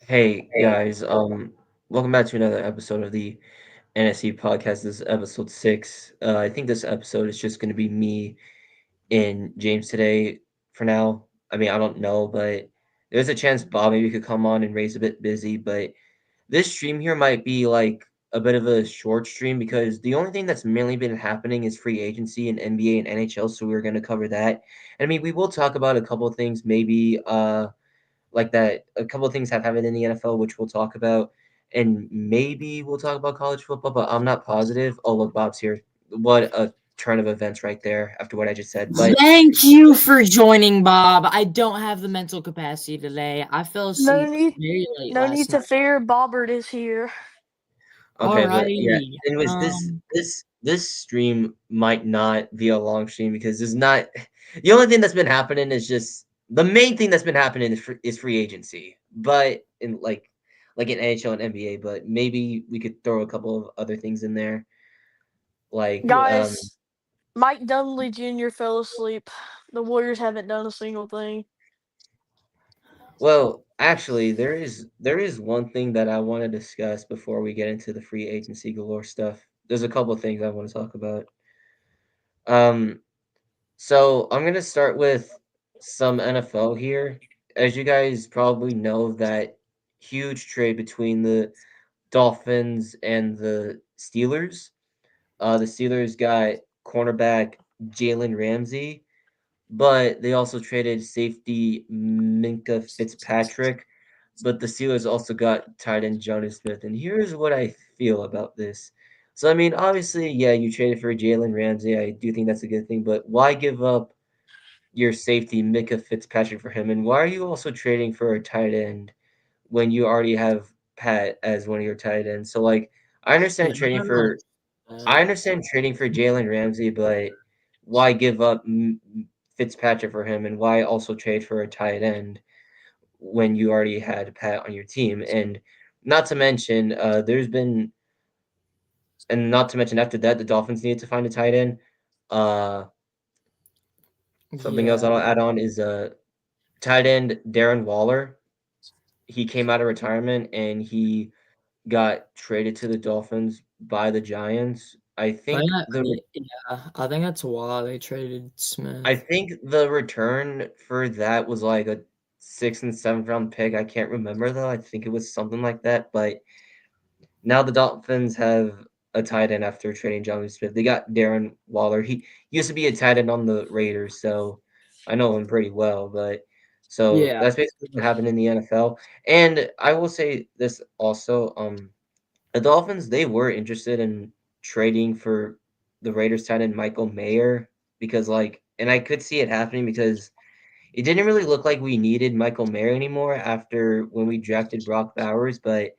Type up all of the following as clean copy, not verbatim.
Hey guys, welcome back to another episode of the NSC podcast. This is episode 6. I think this episode is just going to be me and James today for now. I mean, I don't know, but there's a chance Bob maybe could come on and Ray's a bit busy, but this stream here might be like a bit of a short stream because the only thing that's mainly been happening is free agency in NBA and NHL, so we're going to cover that. And I mean, we will talk about a couple of things, maybe like that a couple of things have happened in the NFL, which we'll talk about, and maybe we'll talk about college football, but I'm not positive. Oh, look, Bob's here. What a turn of events right there after what I just said. But Thank you for joining, Bob. I don't have the mental capacity today. I fell asleep very late No last need to night. fear. Bobbert is here. okay, but yeah. Alrighty. Anyways, this stream might not be a long stream because there's not the only thing that's been happening is just the main thing that's been happening is free agency, but in like in NHL and NBA, but maybe we could throw a couple of other things in there, like Guys, Mike Dunleavy Jr. fell asleep. The Warriors haven't done a single thing. well, actually, there is one thing that I want to discuss before we get into the free agency galore stuff. There's a couple of things I want to talk about. Um, so I'm gonna start with some NFL here. As you guys probably know, that huge trade between the Dolphins and the Steelers. The Steelers got cornerback Jalen Ramsey, but they also traded safety Minka Fitzpatrick. But the Steelers also got tight end Jonas Smith. And here's what I feel about this. So, I mean, obviously, yeah, you traded for Jalen Ramsey. I do think that's a good thing. But why give up your safety, Micah Fitzpatrick, for him? And why are you also trading for a tight end when you already have Pat as one of your tight ends? So, like, I understand Yeah, trading for I understand trading for Jalen Ramsey, but why give up Fitzpatrick for him, and why also trade for a tight end when you already had Pat on your team? And not to mention, not to mention after that, the Dolphins needed to find a tight end. Uh, Something else yeah. I'll add on is tight end Darren Waller. He came out of retirement and he got traded to the Dolphins by the Giants. I think that's why they traded Smith. I think the return for that was like a 6th and 7th round pick. I can't remember though. I think it was something like that. But now the Dolphins have a tight end after trading Jonnu Smith. They got Darren Waller. He used to be a tight end on the Raiders, so I know him pretty well. But so Yeah. that's basically what happened in the NFL. And I will say this also: the Dolphins, they were interested in trading for the Raiders tight end Michael Mayer because and I could see it happening because it didn't really look like we needed Michael Mayer anymore after when we drafted Brock Bowers. But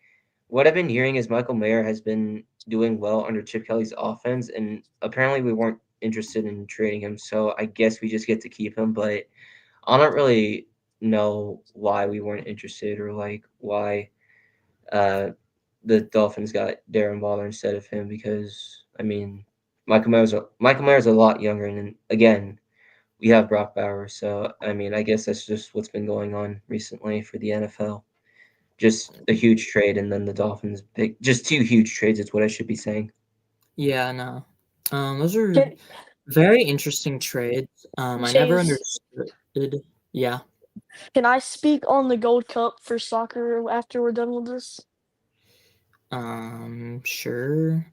what I've been hearing is Michael Mayer has been doing well under Chip Kelly's offense, and apparently we weren't interested in trading him. So I guess we just get to keep him. But I don't really know why we weren't interested or like why uh, the Dolphins got Darren Waller instead of him because I mean Michael Mayer's a lot younger, and again we have Brock Bowers, so I mean I guess that's just what's been going on recently for the NFL. Just a huge trade, and then the Dolphins pick just 2 huge trades. Is what I should be saying. Yeah, no. Those are Can, very interesting trades. I never Chase, understood. Yeah. can I speak on the Gold Cup for soccer after we're done with this? Sure.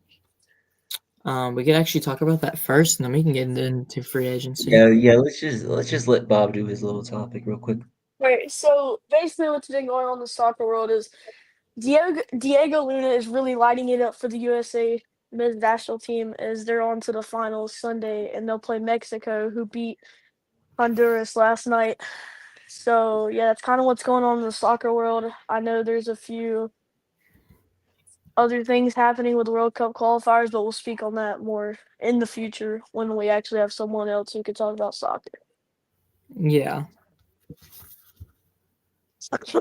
We could actually talk about that first, and then we can get into free agency. Yeah. Let's just let Bob do his little topic real quick. Right. So basically, what's been going on in the soccer world is Diego Luna is really lighting it up for the USA men's national team as they're on to the finals Sunday, and they'll play Mexico, who beat Honduras last night. So yeah, that's kind of what's going on in the soccer world. I know there's a few other things happening with the World Cup qualifiers, but we'll speak on that more in the future when we actually have someone else who could talk about soccer. Yeah.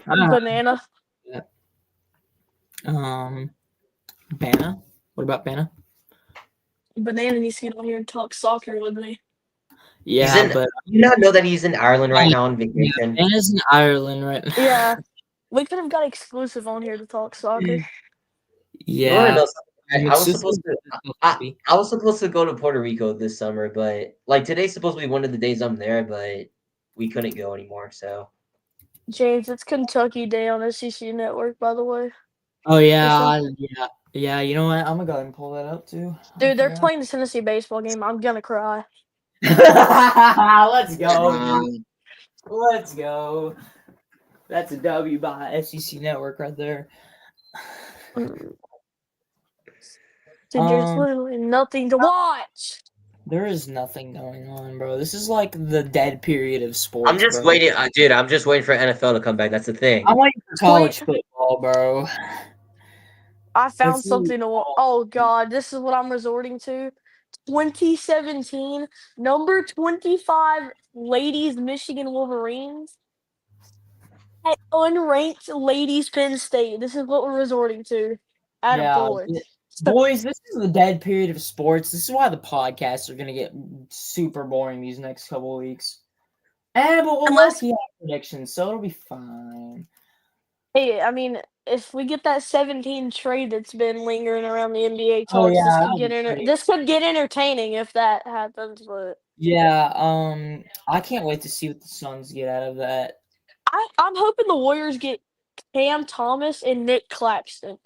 Banana. Banna? What about Banna? Banana needs to get on here and talk soccer with me. Yeah, Do you not know that he's in Ireland right now on yeah, vacation? Banna's in Ireland right now. Yeah, we could have got exclusive on here to talk soccer. You wanna Yeah. know something? I was supposed to I was supposed to go to Puerto Rico this summer, but like today's supposed to be one of the days I'm there, but we couldn't go anymore. So James, it's Kentucky Day on SEC Network, by the way. Oh yeah, yeah. You know what? I'm gonna go ahead and pull that up too. Dude, they're playing the Tennessee baseball game. I'm gonna cry. Let's go, dude. Let's go. That's a W by SEC Network right there. Dude, there's literally nothing to watch. There is nothing going on, bro. This is like the dead period of sports. I'm just bro. waiting, dude. I'm just waiting for NFL to come back. That's the thing. I'm waiting for college football, bro. I found something to watch. Oh god, this is what I'm resorting to. 2017, number 25 ladies Michigan Wolverines at unranked ladies Penn State. This is what we're resorting to. Attaboy. Boys, this is the dead period of sports. This is why the podcasts are gonna get super boring these next couple of weeks. But we'll mostly have predictions, so it'll be fine. Hey, I mean, if we get that 17 trade that's been lingering around the NBA talks, this could get entertaining if that happens. But yeah, I can't wait to see what the Suns get out of that. I'm hoping the Warriors get Cam Thomas and Nick Claxton.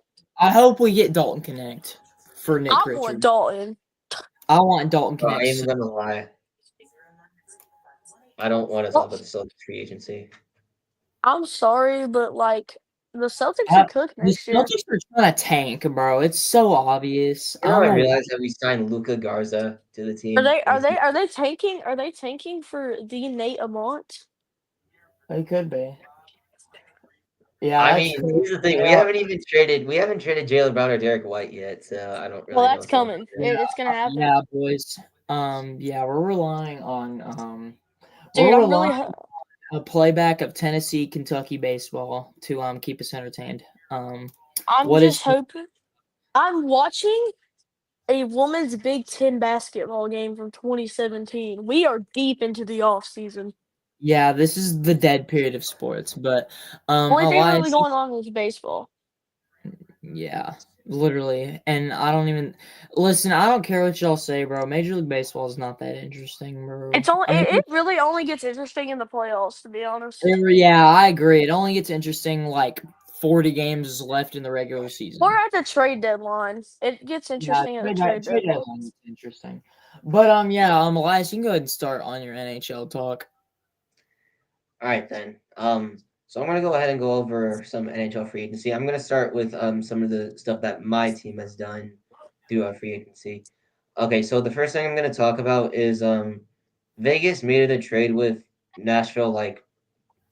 I hope we get Dalton Connect for Nick Richards. Want Dalton. I want Dalton Connect. I ain't gonna lie. I don't want to talk about the Celtics free agency. I'm sorry, but like the Celtics are cooked next year. The Celtics are trying to tank, bro. It's so obvious. You know, I realized that we signed Luka Garza to the team. Are they tanking? Are they tanking for the Nate Amont? They could be. Yeah, I mean, here's the thing: we haven't traded Jaylen Brown or Derek White yet, so I don't really. Well, that's coming. It's gonna happen. Yeah, boys. Yeah, we're relying on Dude, I'm really a playback of Tennessee, Kentucky baseball to keep us entertained. I'm just hoping. I'm watching a women's Big Ten basketball game from 2017. We are deep into the off season. Yeah, this is the dead period of sports, but only thing really going on is baseball. Yeah, literally, and I don't even listen. I don't care what y'all say, bro. Major League Baseball is not that interesting, bro. It really only gets interesting in the playoffs, to be honest. Yeah, I agree. It only gets interesting like 40 games left in the regular season. Or at the trade deadline. It gets interesting at the trade deadline. It's interesting. But yeah, Elias, you can go ahead and start on your NHL talk. All right then. So I'm gonna go ahead and go over some NHL free agency. I'm gonna start with some of the stuff that my team has done through free agency. Okay, so the first thing I'm gonna talk about is Vegas made a trade with Nashville like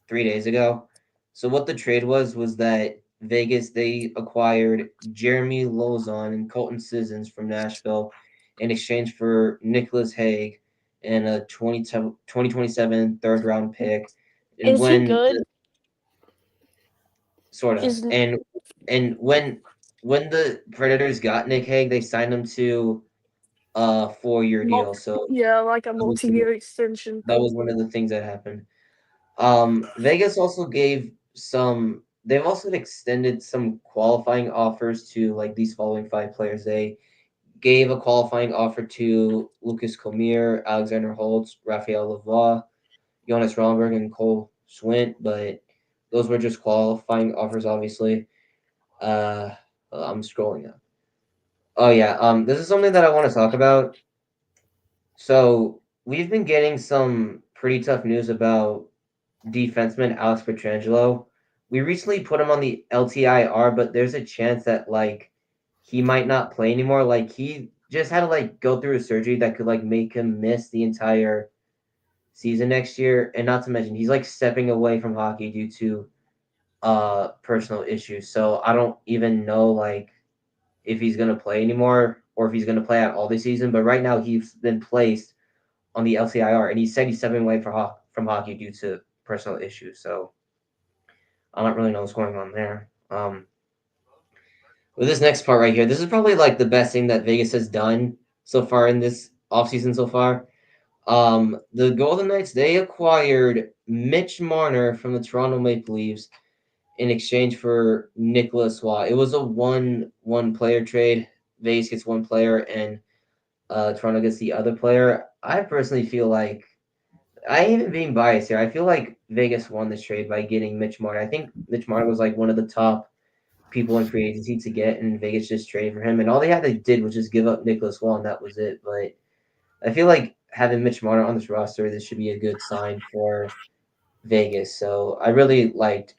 3 days ago. So what the trade was that Vegas they acquired Jeremy Lauzon and Colton Sissons from Nashville in exchange for Nicholas Hague and a 2027 third round pick. And is he good? Sort of. And when the Predators got Nick Hague, they signed him to a 4-year deal. So yeah, like a multi-year extension. That was one of the things that happened. Vegas also gave some. They've also extended some qualifying offers to like these following 5 players. They gave a qualifying offer to Lucas Comir, Alexander Holtz, Raphael Lavoie, Jonas Romberg, and Cole Swint, but those were just qualifying offers, obviously. I'm scrolling up. Oh yeah, this is something that I want to talk about. So we've been getting some pretty tough news about defenseman Alex Pietrangelo. We recently put him on the LTIR, but there's a chance that like he might not play anymore. Like he just had to like go through a surgery that could like make him miss the entire season next year, and not to mention he's like stepping away from hockey due to personal issues. So I don't even know like if he's gonna play anymore or if he's gonna play out all this season. But right now he's been placed on the LCIR, and he said he's stepping away from hockey due to personal issues. So I don't really know what's going on there. With this next part right here, this is probably like the best thing that Vegas has done so far in this offseason so far. The Golden Knights, they acquired Mitch Marner from the Toronto Maple Leafs in exchange for Nicholas Waugh. It was a one player trade. Vegas gets one player and Toronto gets the other player. I personally feel like I ain't even being biased here. I feel like Vegas won this trade by getting Mitch Marner. I think Mitch Marner was like one of the top people in free agency to get, and Vegas just traded for him. And all they had to did was just give up Nicholas Waugh, and that was it. But I feel like having Mitch Marner on this roster, this should be a good sign for Vegas. So I really liked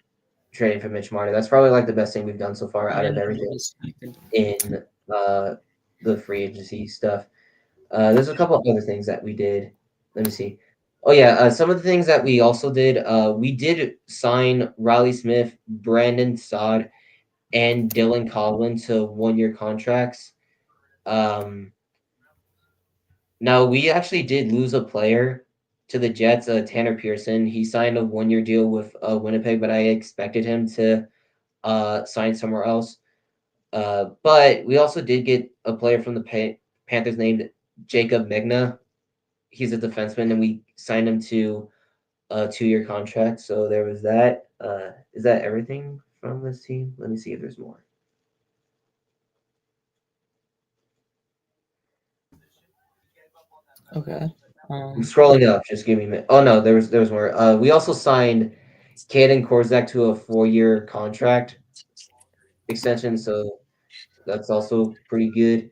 trading for Mitch Marner. That's probably like the best thing we've done so far out Yeah, of everything respected. in the free agency stuff. There's a couple of other things that we did. Let me see. Oh yeah, some of the things that we also did. We did sign Riley Smith, Brandon Saad, and Dylan Coghlan to 1-year contracts. Um, Now we actually did lose a player to the Jets, Tanner Pearson. He signed a 1-year deal with Winnipeg, but I expected him to sign somewhere else. But we also did get a player from the Panthers named Jacob Megna. He's a defenseman, and we signed him to a 2-year contract. So there was that. Is that everything from this team? Let me see if there's more. Okay. I'm scrolling up. Just give me a minute. Oh no, there was more. We also signed Kaden Korzak to a 4-year contract extension, so that's also pretty good.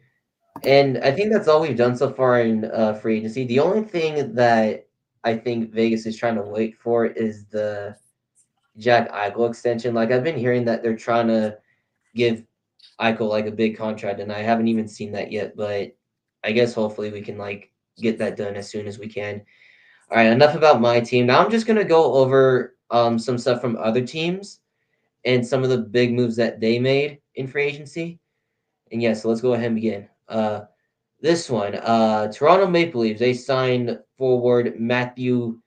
And I think that's all we've done so far in free agency. The only thing that I think Vegas is trying to wait for is the Jack Eichel extension. Like I've been hearing that they're trying to give Eichel like a big contract, and I haven't even seen that yet. But I guess hopefully we can like get that done as soon as we can. All right, enough about my team. Now I'm just gonna go over some stuff from other teams and some of the big moves that they made in free agency. And yeah, so let's go ahead and begin. This one, Toronto Maple Leafs, they signed forward Matthew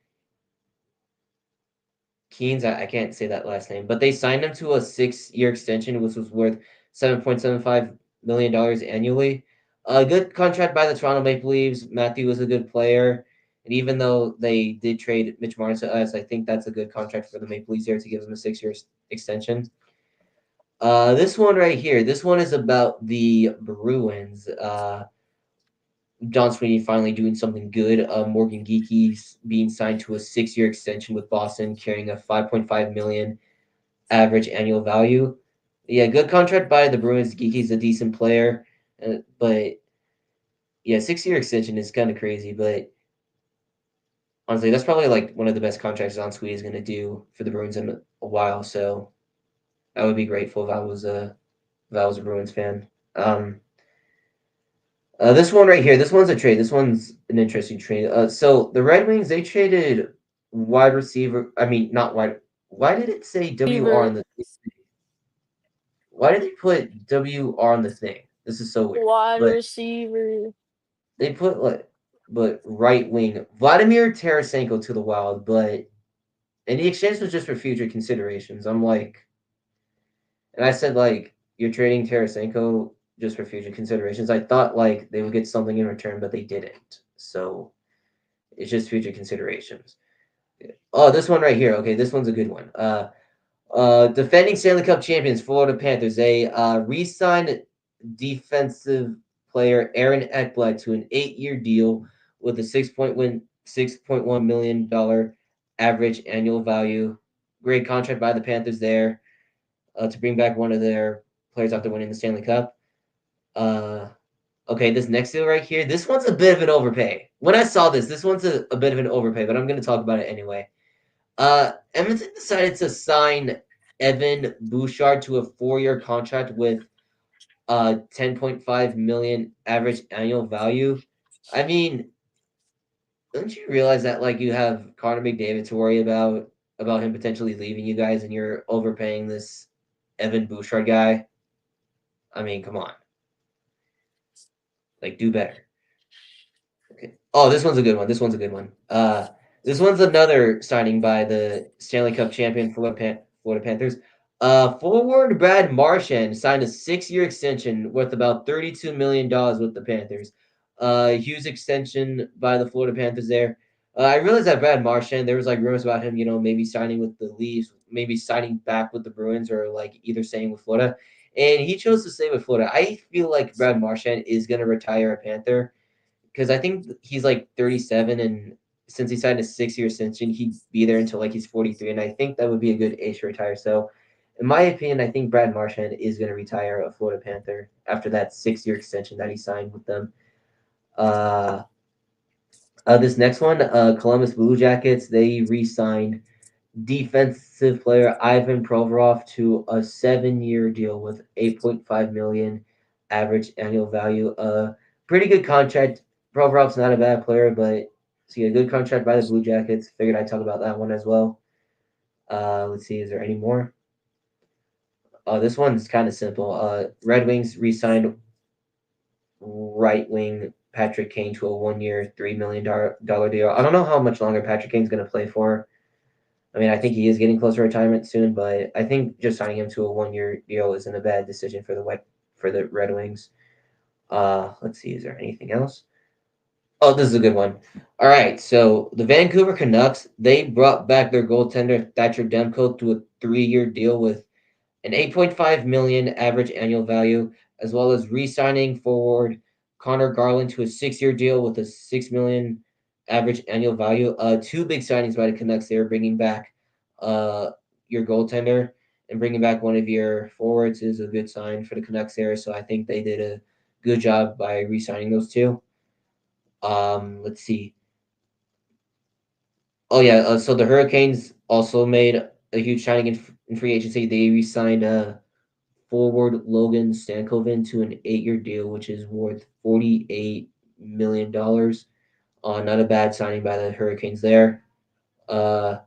Keynes. I can't say that last name, but they signed him to a 6-year extension, which was worth $7.75 million annually. A good contract by the Toronto Maple Leafs. Matthew was a good player. And even though they did trade Mitch Marner to us, I think that's a good contract for the Maple Leafs there to give them a 6-year extension. This one right here, this one is about the Bruins. Don Sweeney finally doing something good. Morgan Geeky's being signed to a 6-year extension with Boston, carrying a 5.5 million average annual value. Yeah, good contract by the Bruins. Geeky's a decent player, but yeah, 6-year extension is kind of crazy. But honestly, that's probably like one of the best contracts Don Sweeney is going to do for the Bruins in a while. So I would be grateful if I was a Bruins fan. This one right here, this one's a trade. This one's an interesting trade. So the Red Wings, they traded wide receiver. I mean, not wide. Why did it say WR on Receiver, the? Why did they put WR on the thing? This is so weird. wide But receiver. they put but right wing Vladimir Tarasenko to the Wild, and the exchange was just for future considerations. I'm like, and I said like, you're trading Tarasenko just for future considerations. I thought like they would get something in return, but they didn't. So it's just future considerations. Oh, this one right here. Okay, this one's a good one. Defending Stanley Cup champions Florida Panthers. They re-signed defensive player Aaron Ekblad to an 8-year deal with a $6.1 million average annual value. Great contract by the Panthers there to bring back one of their players after winning the Stanley Cup. Okay, this next deal right here, this one's a bit of an overpay. When I saw this one's a bit of an overpay, but I'm going to talk about it anyway. Edmonton decided to sign Evan Bouchard to a 4-year contract with 10.5 million average annual value. I mean, Don't you realize that like you have Connor McDavid to worry about him potentially leaving you guys, and you're overpaying this Evan Bouchard guy? I mean, come on, like do better. Okay. Oh, this one's a good one. This one's a good one. This one's another signing by the Stanley Cup champion Florida Panthers. Forward Brad Marchand signed a 6-year extension worth about $32 million with the Panthers. Huge extension by the Florida Panthers there. I realized that Brad Marchand, there was like rumors about him, maybe signing with the Leafs, maybe signing back with the Bruins, or like either staying with Florida. And he chose to stay with Florida. I feel like Brad Marchand is going to retire a Panther because I think he's like 37, and since he signed a 6-year extension, he'd be there until like he's 43, and I think that would be a good age to retire. So, in my opinion, I think Brad Marchand is going to retire a Florida Panther after that 6-year extension that he signed with them. Uh, this next one, Columbus Blue Jackets, they re-signed defensive player Ivan Provorov to a 7-year deal with 8.5 million average annual value. Pretty good contract. Provorov's not a bad player, but see a good contract by the Blue Jackets. Figured I'd talk about that one as well. Let's see, is there any more? This one's kind of simple. Red Wings re-signed right wing Patrick Kane to a 1-year, $3 million deal. I don't know how much longer Patrick Kane's going to play for. I mean, I think he is getting close to retirement soon, but I think just signing him to a 1-year deal isn't a bad decision for the Red Wings. Let's see, is there anything else? Oh, this is a good one. All right, so the Vancouver Canucks, they brought back their goaltender Thatcher Demko to a 3-year deal with an 8.5 million average annual value, as well as re-signing forward Connor Garland to a 6-year deal with a 6 million average annual value. Two big signings by the Canucks. They were bringing back uh your goaltender and bringing back one of your forwards is a good sign for the Canucks there. So I think they did a good job by re-signing those two. Let's see. Oh yeah, so the Hurricanes also made a huge signing in free agency. They re-signed forward Logan Stankoven to an 8-year deal, which is worth $48 million. Not a bad signing by the Hurricanes there. Uh,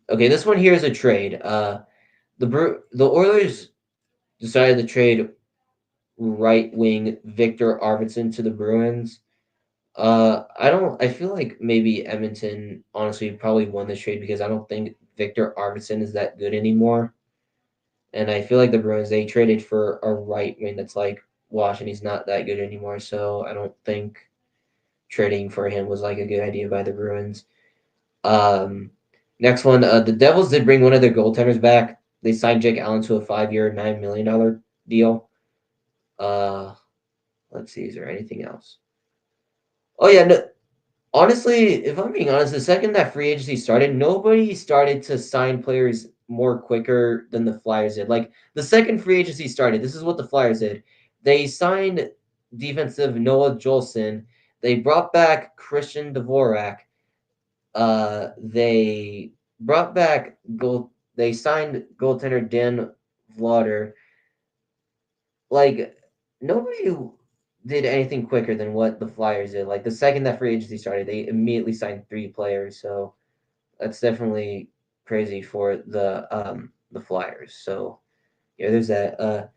okay, this one here is a trade. The Oilers decided to trade right wing Victor Arvidsson to the Bruins. I don't. I feel like maybe Edmonton honestly probably won this trade because I don't think Victor Arvidsson is that good anymore. And I feel like the Bruins, they traded for a right wing that's like washed, and he's not that good anymore. So I don't think trading for him was like a good idea by the Bruins. Um, Next one, the Devils did bring one of their goaltenders back. They signed Jake Allen to a 5-year, $9 million deal. Uh, let's see, is there anything else? Oh yeah, no, honestly, if I'm being honest, the second that free agency started, nobody started to sign players more quicker than the Flyers did. Like the second free agency started, this is what the Flyers did. They signed defensive Noah Jolson. They brought back Christian Dvorak. They brought back goal. They signed goaltender Dan Vladar. Like nobody did anything quicker than what the Flyers did. Like the second that free agency started, they immediately signed 3 players. So that's definitely crazy for the Flyers. So yeah, there's that.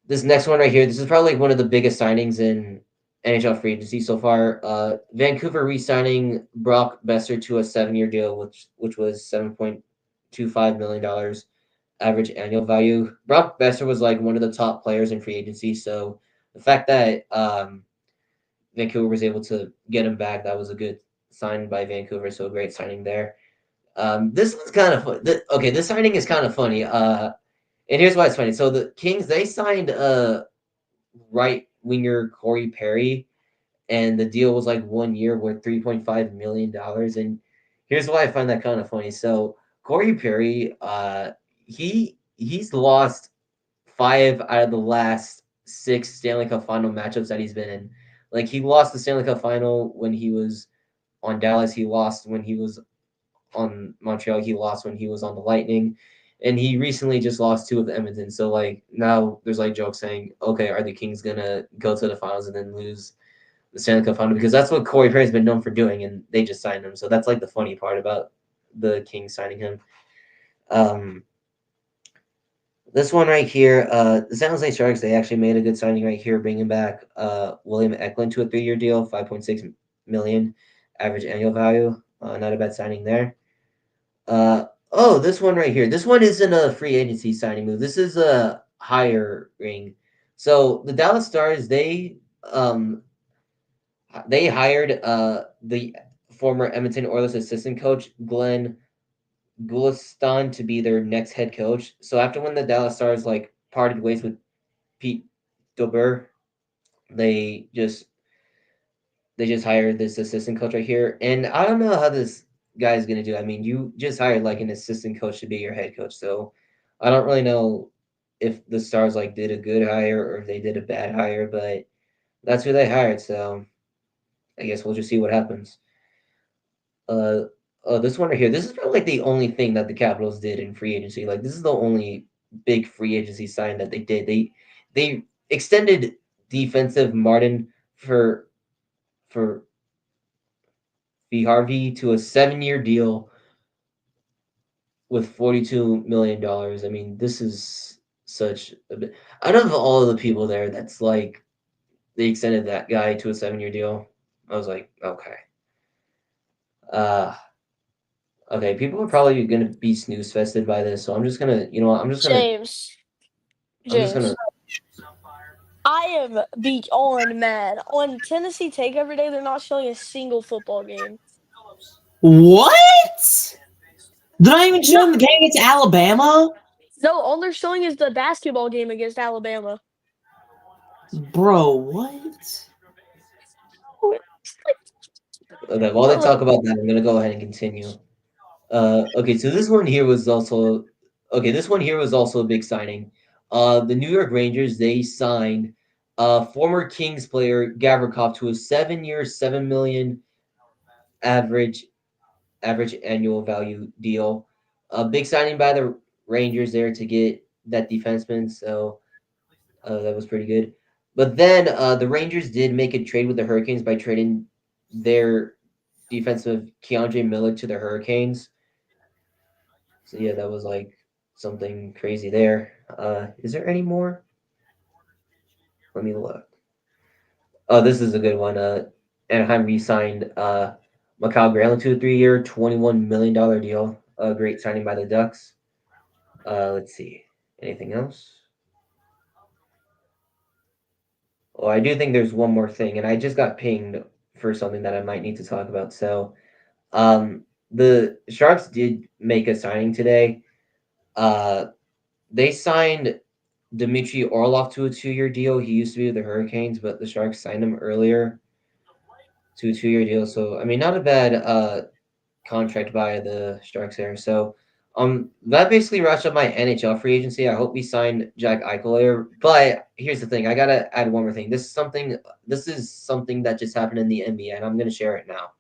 This next one right here, this is probably like one of the biggest signings in NHL free agency so far. Vancouver re-signing Brock Besser to a 7-year deal, which was $7.25 million average annual value. Brock Besser was like one of the top players in free agency, so the fact that Vancouver was able to get him back, that was a good sign by Vancouver. So a great signing there. This one's kind of fun. Okay, this signing is kind of funny. And here's why it's funny. So the Kings, they signed right winger Corey Perry, and the deal was like 1 year worth $3.5 million. And here's why I find that kind of funny. So Corey Perry, he's lost 5 out of the last 6 Stanley Cup final matchups that he's been in. Like he lost the Stanley Cup final when he was on Dallas. He lost when he was on Montreal. He lost when he was on the Lightning, and he recently just lost 2 of Edmonton. So like now there's like jokes saying, okay, are the Kings gonna go to the finals and then lose the Stanley Cup final because that's what Corey Perry's been known for doing, and they just signed him. So that's like the funny part about the Kings signing him. Um, this one right here, the San Jose Sharks, they actually made a good signing right here, bringing back William Eklund to a 3-year deal, 5.6 million average annual value. Not a bad signing there. Oh, this one right here. This one isn't a free agency signing move. This is a hiring. So the Dallas Stars, they hired the former Edmonton Oilers assistant coach Glenn Gulistan to be their next head coach. So after when the Dallas Stars like parted ways with Pete Dober, they just they just hired this assistant coach right here. And I don't know how this guy is gonna do. I mean, you just hired like an assistant coach to be your head coach, so I don't really know if the Stars like did a good hire or if they did a bad hire, but that's who they hired. So I guess we'll just see what happens. Uh, this one right here. This is probably like the only thing that the Capitals did in free agency. Like this is the only big free agency sign that they did. They extended defensive Martin for V Harvey to a 7-year deal with $42 million. I mean, this is such a bit. Out of all of the people there, that's like they extended that guy to a 7-year deal. I was like, okay. Uh okay, people are probably gonna be snooze fested by this, so I'm just gonna you know what, James. I'm just gonna James. I am beyond mad. On Tennessee Take every day, they're not showing a single football game. What? They're not even showing No, the game against Alabama? no, all they're showing is the basketball game against Alabama. Bro, what? okay, while they talk about that, I'm gonna go ahead and continue. Okay, so this one here was also a big signing. The New York Rangers they signed former Kings player Gavrikov to a 7-year, 7 million average average annual value deal. A big signing by the Rangers there to get that defenseman, so that was pretty good. But then the Rangers did make a trade with the Hurricanes by trading their defensive Keandre Miller to the Hurricanes. So yeah, that was like something crazy there. Is there any more? Let me look. Oh, this is a good one. Anaheim re-signed Mikhail Granlund to a 3-year, $21 million deal. A great signing by the Ducks. Let's see. Anything else? Oh, I do think there's one more thing, and I just got pinged for something that I might need to talk about. So, the Sharks did make a signing today. Uh, they signed Dmitry Orlov to a 2-year deal. He used to be with the Hurricanes, but the Sharks signed him earlier to a 2-year deal. So I mean, not a bad contract by the Sharks there. So that basically wraps up my NHL free agency. I hope we signed Jack Eichel there. But here's the thing: I gotta add one more thing. This is something that just happened in the NBA, and I'm gonna share it now.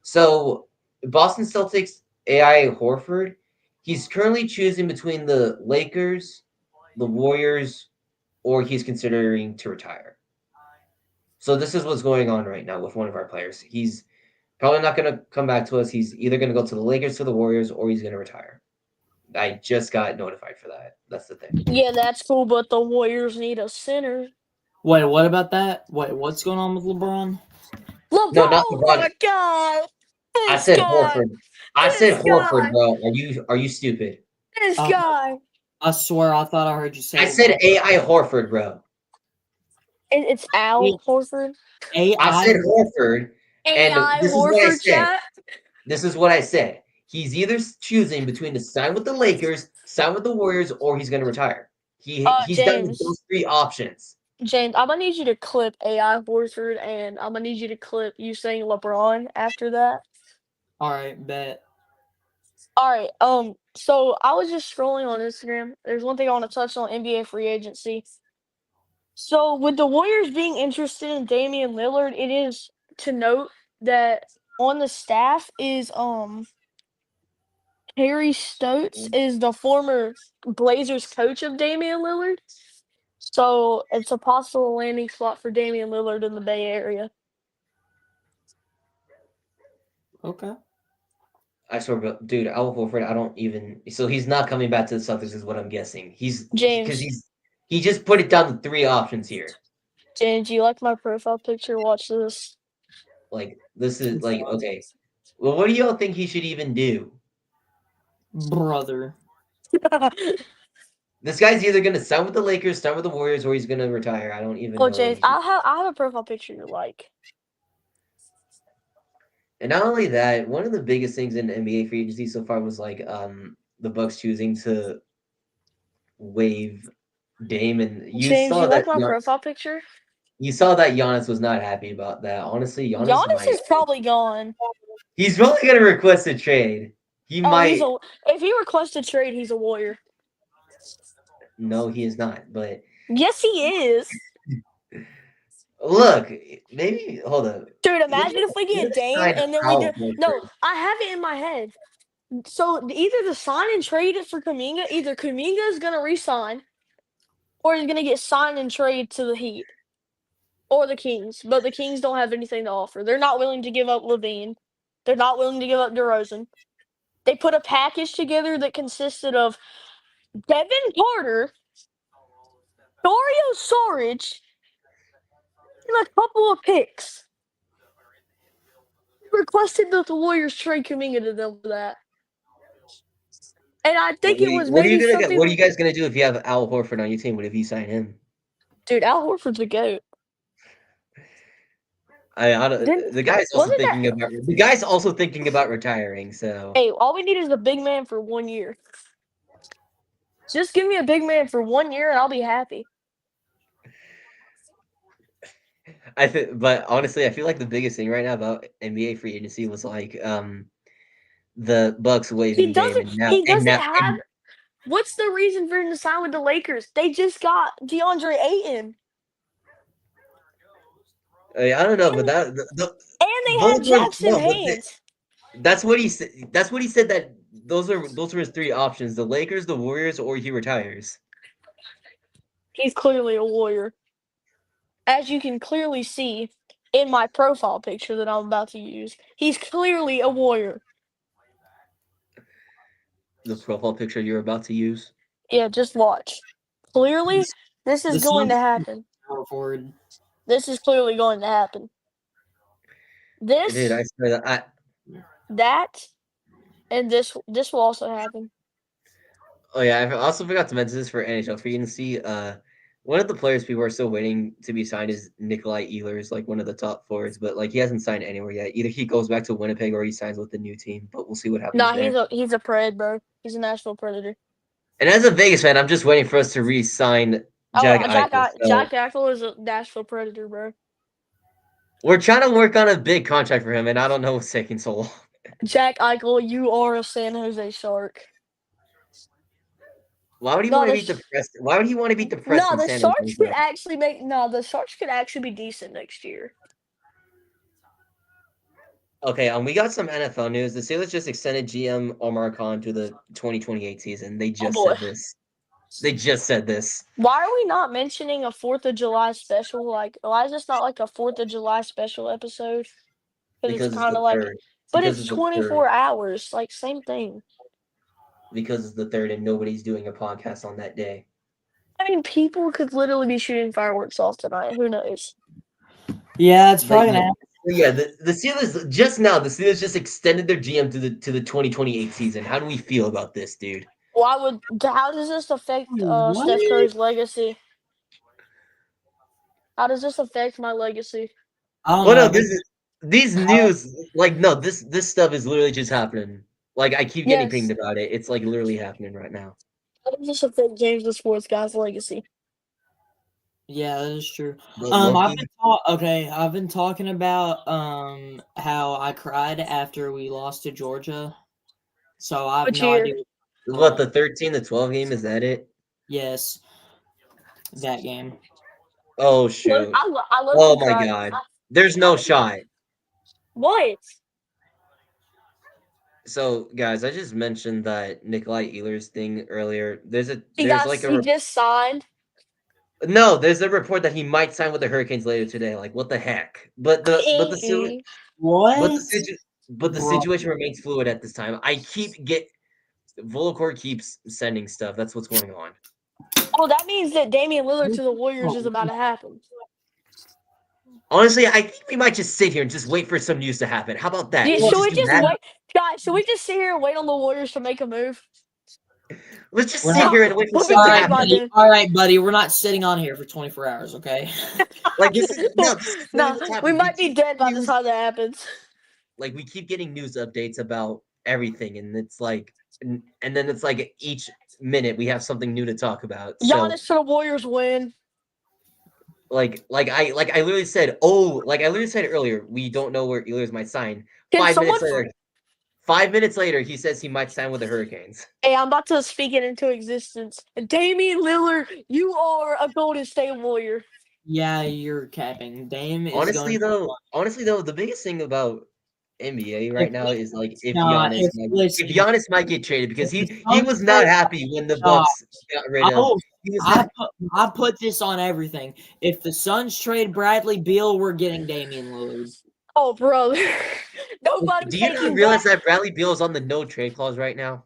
So Boston Celtics AI Horford, he's currently choosing between the Lakers, the Warriors, or he's considering to retire. So this is what's going on right now with one of our players. He's probably not going to come back to us. He's either going to go to the Lakers, to the Warriors, or he's going to retire. I just got notified for that. That's the thing. Yeah, that's cool, but the Warriors need a center. Wait, what about that? Wait, what's going on with LeBron? LeBron, No, not oh LeBron. my god! I This said guy! Horford. I This said Horford, guy! bro. Are you stupid? This Uh, guy! I swear I thought I heard you say I said LeBron. AI Horford, bro. It's Al Horford. I AI. said Horford, and AI this is what I Horford said. chat. This is what I said. He's either choosing between to sign with the Lakers, sign with the Warriors, or he's going to retire. He's done with James. those three options. James, I'm gonna need you to clip AI Horford, and I'm gonna need you to clip you saying LeBron after that. All right, bet. All right. So I was just scrolling on Instagram. There's one thing I want to touch on NBA free agency. So with the Warriors being interested in Damian Lillard, it is to note that on the staff is Harry Stotts is the former Blazers coach of Damian Lillard. So it's a possible landing spot for Damian Lillard in the Bay Area. Okay. I swear, but dude, Al Horford, I don't even. So he's not coming back to the Celtics, is what I'm guessing. He's because James, he just put it down to 3 options here. James, you like my profile picture? Watch this. Like this is like okay. Well, what do y'all think he should even do? Brother. This guy's either gonna sign with the Lakers, sign with the Warriors, or he's gonna retire. I don't even Oh, know what James, he should. I have a profile picture you like. And not only that, one of the biggest things in NBA free agency so far was like the Bucks choosing to waive Dame, and James, you like my profile picture? You saw that Giannis was not happy about that. Honestly, Giannis Giannis might. is probably gone. He's probably gonna request a trade. He Oh, might. if he requests a trade, he's a Warrior. No, he is not. But Yes, he is. look, maybe hold up. Dude, imagine if we What get if they Dame sign and then we Al do. No, Horford? I have it in my head. So either the sign and trade it for Kuminga, either Kuminga is gonna resign, or he's gonna get signed and trade to the Heat or the Kings. But the Kings don't have anything to offer. They're not willing to give up Levine. They're not willing to give up DeRozan. They put a package together that consisted of Devin Carter, Dario Saric, and a couple of picks. Requested that the Warriors trade Kuminga to them for that. And I think it was What are you maybe gonna get? something What are you like, guys gonna do if you have Al Horford on your team? What if you sign him? dude, Al Horford's a goat. I don't, Didn't the guy's also wasn't thinking that? about the guy's also thinking about retiring. So Hey, all we need is a big man for 1 year. Just give me a big man for 1 year, and I'll be happy. I think, but honestly, I feel like the biggest thing right now about NBA free agency was like the Bucks He waiving Dame, doesn't. and now He and doesn't now have. What's the reason for him to sign with the Lakers? They just got DeAndre Ayton, I don't know, but and the they both have were Jackson no, but Hayes. that's what he said. That's what he said that those were his 3 options: the Lakers, the Warriors, or he retires. He's clearly a Warrior, as you can clearly see in my profile picture that I'm about to use. He's clearly a Warrior. The profile picture you're about to use. Yeah, just watch. Clearly, this is The going to Suns happen. power forward. This is clearly going to happen. Dude, This, I swear that that, and this will also happen. oh yeah, I also forgot to mention this for NHL free agency. One of the players people are still waiting to be signed is Nikolai Ehlers, like one of the top forwards, but like he hasn't signed anywhere yet. Either he goes back to Winnipeg or he signs with the new team, but we'll see what happens Nah, there. he's a pred, bro. He's a Nashville Predator. And as a Vegas fan, I'm just waiting for us to re-sign Oh, Jack Eichel. So Jack Eichel is a Nashville Predator, bro. we're trying to work on a big contract for him, and I don't know what's taking so long. Jack Eichel, you are a San Jose Shark. Why would he No, want to beat the press? Why would he want to beat the press in the San Jose? Sharks could actually make. No, the Sharks could actually be decent next year. Okay, we got some NFL news. The Steelers just extended GM Omar Khan to the 2028 season. They Oh just boy. said this. They just said this Why are we not mentioning a 4th of July special? Like, why is this not like a 4th of July special episode? Because it's because it's kind the of like, third. but Because it's it's the third. 24 hours. Like, same thing. Because it's the third, and nobody's doing a podcast on that day. I mean, people could literally be shooting fireworks off tonight. Who knows? Yeah, it's But probably gonna happen. yeah, the Steelers just now. The Steelers just extended their GM to the 2028 season. How do we feel about this, dude? Why would? How does this affect What? Steph Curry's legacy? How does this affect my legacy? I don't Well, no, know. this is these news. Like, no, this stuff is literally just happening. Like, I keep getting pinged Yes. about it. It's like literally happening right now. How does this affect James the Sports Guy's legacy? Yeah, that is true. But Loki, I've been talking about how I cried after we lost to Georgia. So I have Which no year? idea. what the 13 to 12 game is that it? Yes, that game. Oh Look, shoot! I love Oh to my cry. god! There's no shot. What? So guys, I just mentioned that Nikolai Ehlers thing earlier. He There's like he just signed. no, there's a report that he might sign with the Hurricanes later today. Like what the heck? But the What? But the but the Bro. situation remains fluid at this time. Volacor keeps sending stuff. That's what's going on. Oh, that means that Damian Lillard to the Warriors is about to happen. Honestly, I think we might just sit here and just wait for some news to happen. How about that? Yeah, Can we should just we do just that? wait, guys? Should we just sit here and wait on the Warriors to make a move? Let's just We're sit not- here and wait for We'll be something to back Alright, by happen. buddy. then. Alright, buddy. We're not sitting on here for 24 hours, okay? Like this is No, the time. we might be keep dead by getting the news- time that happens. Like we keep getting news updates about everything, and it's like, and then it's like each minute we have something new to talk about. So Giannis to the Warriors win. I literally said, I literally said earlier, we don't know where Ehlers might sign. Can 5 minutes someone? later, 5 minutes later, he says he might sign with the Hurricanes. Hey, I'm about to speak it into existence. Damian Lillard, you are a Golden State Warrior. Yeah, you're capping. Dame is Honestly going. though, the biggest thing about NBA right now is like if Nah, Giannis might get traded because if he Suns was not trade- happy when the Nah, Bucks got rid of. He was not. I put this on everything. If the Suns trade Bradley Beal, we're getting Damian Lillard. Oh, bro. Nobody's Do you not taking realize that Bradley Beal is on the no trade clause right now?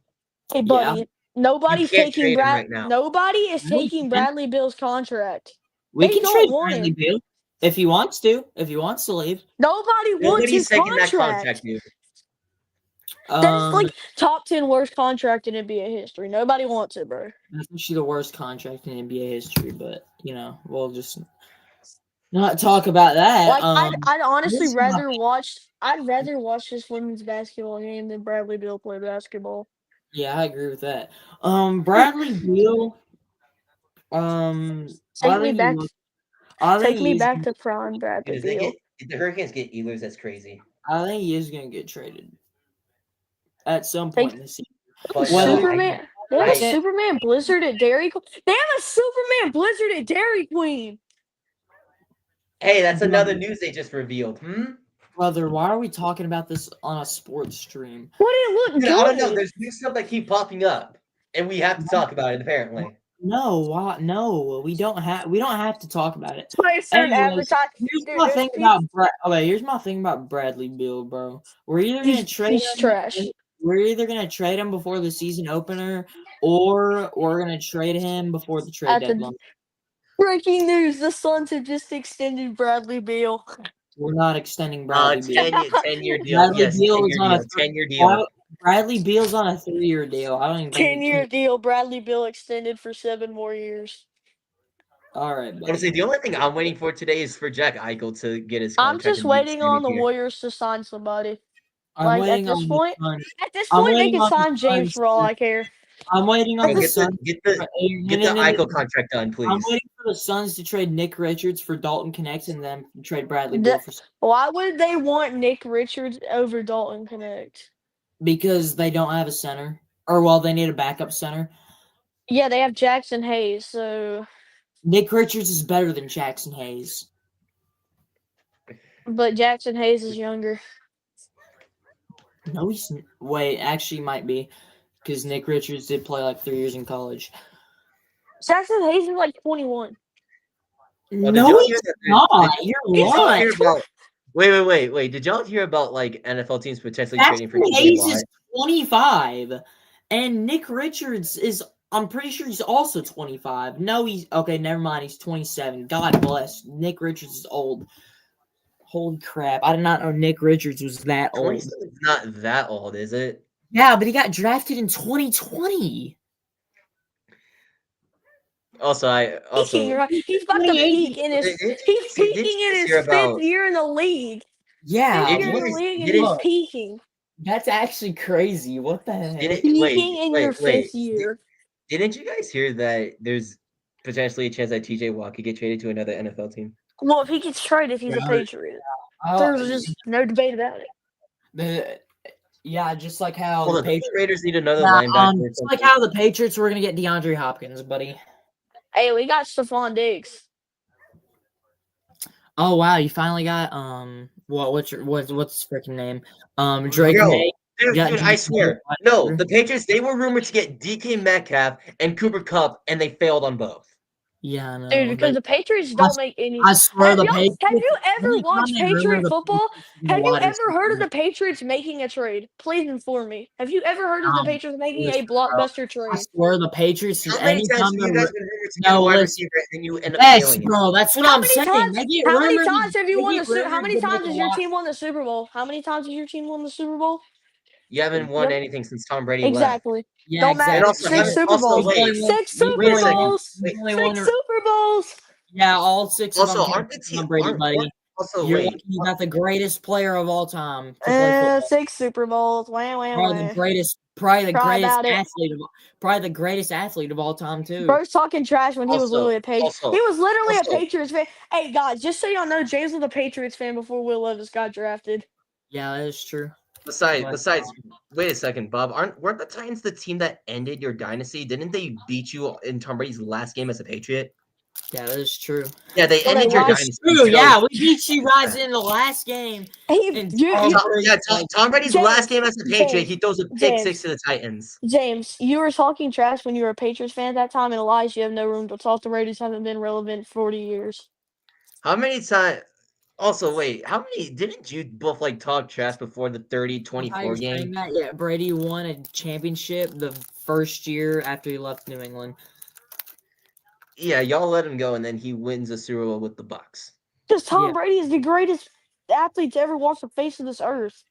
Hey, buddy. Nobody's You can't taking trade him right now. Nobody is We taking can. Bradley Bill's contract. We They can don't trade want Bradley him. Beal if he wants to. If he wants to leave. Nobody wants Nobody's his taking that contract. contract, dude. That's like top 10 worst contract in NBA history. Nobody wants it, bro. That's actually the worst contract in NBA history, but we'll just not talk about that. Like I'd honestly this is my- I'd rather watch this women's basketball game than Bradley Beal play basketball. Yeah, I agree with that. Bradley Beal. Take me back to prime Bradley Dude, Beal. if the Hurricanes get Ehlers, that's crazy. I think he is gonna get traded at some point in the season. But Superman. They have a Right. Superman Blizzard at Dairy Queen. They have a Superman Blizzard at Dairy Queen. Hey, that's another news they just revealed. Brother, why are we talking about this on a sports stream? What did it look Dude, good? I don't know. There's new stuff that keep popping up, and we have to talk about it. Apparently, No, why? No, we don't have to talk about it. Blizzard Anyways, advertising. Here's my thing about here's my thing about Bradley Beal, bro. We're either gonna trade He's him. trash. We're either gonna trade him before the season opener, or we're gonna trade him before the trade At the- deadline. Breaking news: the Suns have just extended Bradley Beal. We're not extending Bradley Beal. 10-year deal. Bradley Yes, Beal 10-year is on a deal. 10-year deal. Bradley Beal's on a 3-year deal. I don't even think 10-year deal. Bradley Beal extended for 7 more years. All right, buddy. Honestly, the only thing I'm waiting for today is for Jack Eichel to get his I'm contract. just and waiting on the here. Warriors to sign somebody. I'm Like, at waiting this on the point- Suns. At this I'm point, they waiting can on the sign James Suns for all to- I care. I'm waiting on Bro, the get Suns. the Eichel contract done, please. I'm waiting for the Suns to trade Nick Richards for Dalton Connect and then trade Bradley Beal for Why would they want Nick Richards over Dalton Connect? because they don't have a center, or they need a backup center. Yeah, they have Jackson Hayes, so Nick Richards is better than Jackson Hayes. but Jackson Hayes is younger. No, he's wait. Actually, might be because Nick Richards did play like 3 years in college. Jackson Hayes is like 21. Oh, No, he's not. You're Did y'all lying. hear about? Wait. Did y'all hear about like NFL teams potentially trading Jackson for Hayes TJ is 25, and Nick Richards is. I'm pretty sure he's also 25. No, he's okay. Never mind. He's 27. God bless. Nick Richards is old. Holy crap! I did not know Nick Richards was that old. 27 is not that old, is it? Yeah, but he got drafted in 2020. Also, He's about to peak in his. He's peaking in his 5th year in the league. Yeah, 5th year in the league, and he's peaking. That's actually crazy. What the heck? Peaking in your 5th year. Didn't you guys hear that there's potentially a chance that TJ Watt could get traded to another NFL team? Well, if he gets traded, he's a Patriot. There's just no debate about it. Yeah, just like how Well, the the Patriots. Raiders need another linebacker. Just like how the Patriots were gonna get DeAndre Hopkins, buddy. Hey, we got Stephon Diggs. Oh wow, you finally got what's his freaking name? Drake Yo, May. Dude, Yeah, I swear. No, the Patriots, they were rumored to get DK Metcalf and Cooper Kupp, and they failed on both. Yeah, I know. Dude, because the Patriots don't make any. I swear Have the you Patriots. ever anytime watched they rumor Patriot the football? Patriots are Have gonna you wide ever heard of receiver, the Patriots making a trade? Please inform me. Have you ever heard of the Patriots making a listen, bro. blockbuster I trade? swear the Patriots. How many times Anytime have they're you guys been rumored to get a no, wide listen. receiver and you end up Yes, failing it? bro. That's what How I'm many saying. times? They get How many rumored. times have you They won get the? How rumored many to make times a has your lot. team won the Super Bowl? How many times has your team won the Super Bowl? You haven't won Yep. anything since Tom Brady left. Exactly. Yeah, Don't And matter. exactly. also, Six haven't Super also Bowls. wait, Six wait Super a second. Bowls. Wait, Six Super Bowls. Yeah, all 6 of them also came aren't the from team Tom Brady, buddy. aren't also You're wait. lucky you got the greatest player of all time to play football. 6 Super Bowls. Wah, wah, Probably the wah. greatest, probably the Cry greatest about it. athlete of, probably the greatest athlete of all time too. Bro's talking trash when he was Also, literally a Patriots. also, He was literally a also, Patriots fan. Hey guys, just so y'all know, James was a Patriots fan before Will Levis got drafted. Yeah, that is true. besides, wait a second, Bob. Weren't the Titans the team that ended your dynasty? Didn't they beat you in Tom Brady's last game as a Patriot? Yeah, that is true. Yeah, they Well, ended they your lost. dynasty. True. So Yeah, we beat you guys in the last game. He, And Tom Brady's last James, game as a Patriot, James, he throws a pick six to the Titans. James, you were talking trash when you were a Patriots fan at that time, and Elias, you have no room to talk. The Raiders haven't been relevant in 40 years. How many times? Also, wait, how many didn't you both like talk trash before the 30-24 game? Yeah, Brady won a championship the first year after he left New England. Yeah, y'all let him go, and then he wins a Super Bowl with the Bucks. Because Tom Brady is the greatest athlete to ever walk the face of this earth.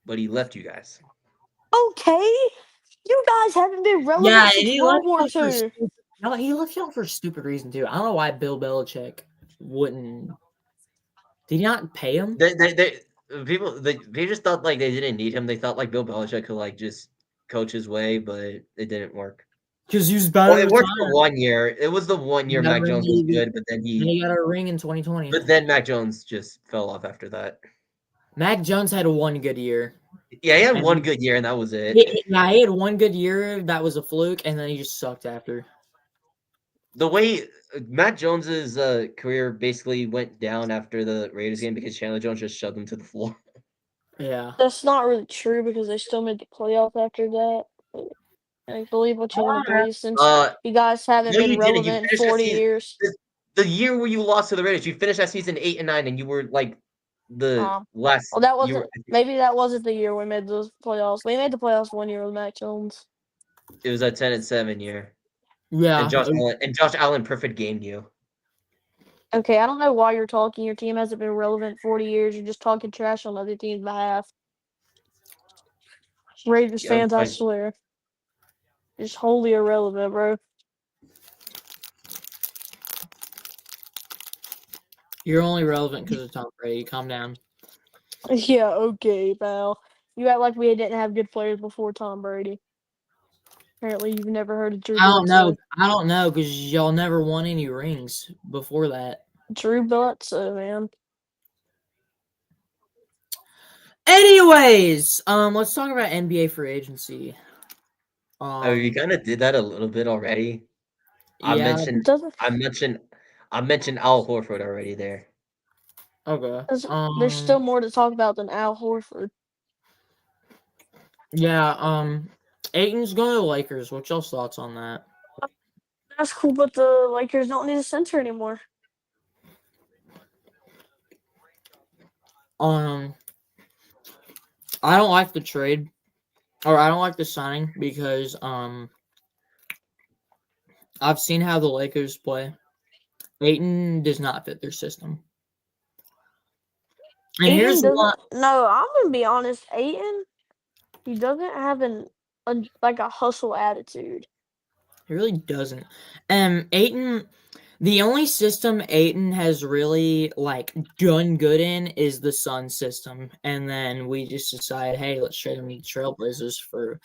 But he left you guys. Okay, you guys haven't been relevant since World War II. No, he left y'all for a stupid reason too. I don't know why Bill Belichick wouldn't. Did he not pay him? They just thought like they didn't need him. They thought like Bill Belichick could like just coach his way, but it didn't work. Because he was better. Well, it worked for 1 year. It was the 1 year Mac Jones was good, but then he got a ring in 2020. But then Mac Jones just fell off after that. Mac Jones had one good year. Yeah, he had one good year, and that was it. He had one good year. That was a fluke, and then he just sucked after. The way Mac Jones's career basically went down after the Raiders game because Chandler Jones just shoved him to the floor. Yeah. That's not really true because they still made the playoffs after that. I believe what you want to believe since you guys haven't been relevant in 40 years. The year where you lost to the Raiders, you finished that season 8-9, and you were like the last. Well, that wasn't. Maybe that wasn't the year we made those playoffs. We made the playoffs 1 year with Mac Jones. It was a 10-7 year. Yeah. And Josh Allen perfect gamed you. Okay, I don't know why you're talking. Your team hasn't been relevant 40 years. You're just talking trash on other teams' behalf. Raiders fans, I swear. Just wholly irrelevant, bro. You're only relevant because of Tom Brady. Calm down. Yeah, okay, pal. You act like we didn't have good players before Tom Brady. Apparently, you've never heard of Drew Bledsoe. I don't know because y'all never won any rings before that. Drew Bledsoe, man. Anyways, let's talk about NBA free agency. You kind of did that a little bit already. I mentioned Al Horford already there. Okay. There's still more to talk about than Al Horford. Yeah. Ayton's going to the Lakers. What's y'all's thoughts on that? That's cool, but the Lakers don't need a center anymore. I don't like the trade, or I don't like the signing because I've seen how the Lakers play. Ayton does not fit their system. And here's what. No, I'm gonna be honest. Ayton, he doesn't have a hustle attitude. He really doesn't. Ayton, the only system Ayton has really done good in is the Sun system, and then we just decided, hey, let's trade him to the Trailblazers for.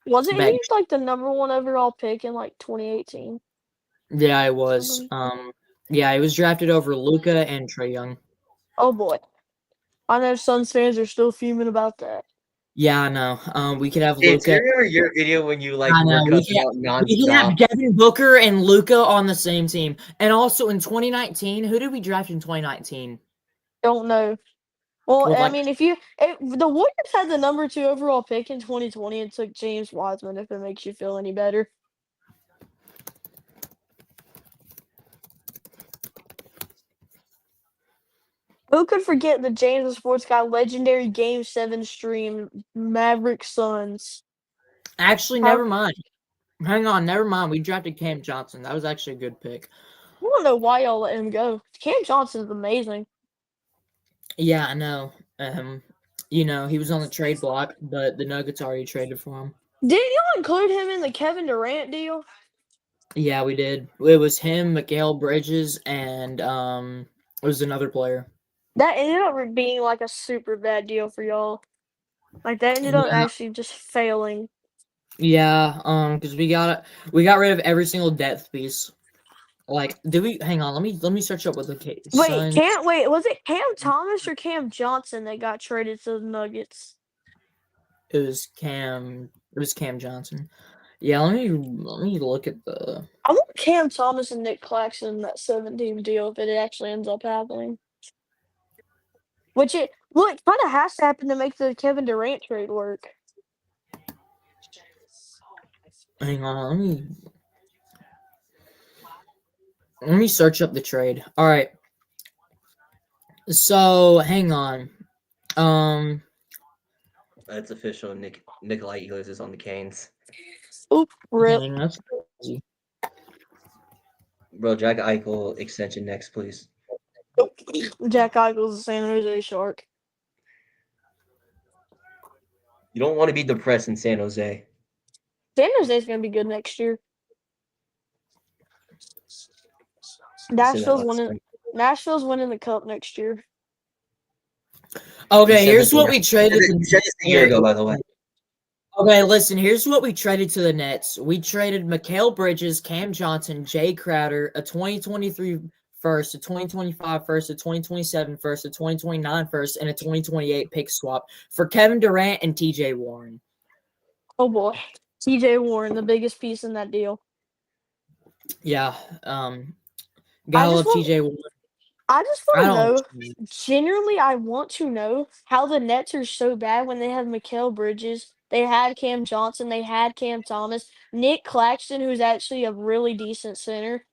Wasn't he the number 1 overall pick in 2018? Yeah, it was. Yeah, he was drafted over Luka and Trae Young. Oh boy, I know Suns fans are still fuming about that. Yeah, I know. We could have Luka. Do you remember your video when you were cussing out nonstop? We could have Devin Booker and Luka on the same team. And also in 2019, who did we draft in 2019? Don't know. Well, I mean, the Warriors had the number 2 overall pick in 2020 and took James Wiseman. If it makes you feel any better. Who could forget the James the Sports Guy legendary Game 7 stream, Maverick Suns? Actually, How, never mind. Hang on, never mind. We drafted Cam Johnson. That was actually a good pick. I don't know why y'all let him go. Cam Johnson's amazing. Yeah, I know. He was on the trade block, but the Nuggets already traded for him. Didn't y'all include him in the Kevin Durant deal? Yeah, we did. It was him, Mikal Bridges, and it was another player. That ended up being like a super bad deal for y'all. Like that ended up actually just failing. Yeah, because we got rid of every single depth piece. Like, did we? Hang on, let me search up what the Suns. Wait, was it Cam Thomas or Cam Johnson that got traded to the Nuggets? It was Cam Johnson. Yeah, let me look at the. I want Cam Thomas and Nick Claxton in that 7-team deal if it actually ends up happening. It kind of has to happen to make the Kevin Durant trade work. Hang on, let me search up the trade. All right. So hang on. That's official. Nikolai Ehlers is on the Canes. Oop, rip. Dang, that's crazy. Bro, Jack Eichel extension next, please. Jack Eichel's a San Jose Shark. You don't want to be depressed in San Jose. San Jose's gonna be good next year. Nashville's winning the cup next year. Okay, here's what we traded. You said this a year ago, by the way. Okay, listen, here's what we traded to the Nets. We traded Mikal Bridges, Cam Johnson, Jay Crowder, a 2023 first, a 2025 first, a 2027 first, a 2029 first, and a 2028 pick swap for Kevin Durant and TJ Warren. Oh boy. TJ Warren, the biggest piece in that deal. Yeah. Gotta love TJ Warren. I just want to know, generally, I want to know how the Nets are so bad when they have Mikal Bridges, they had Cam Johnson, they had Cam Thomas, Nick Claxton, who's actually a really decent center.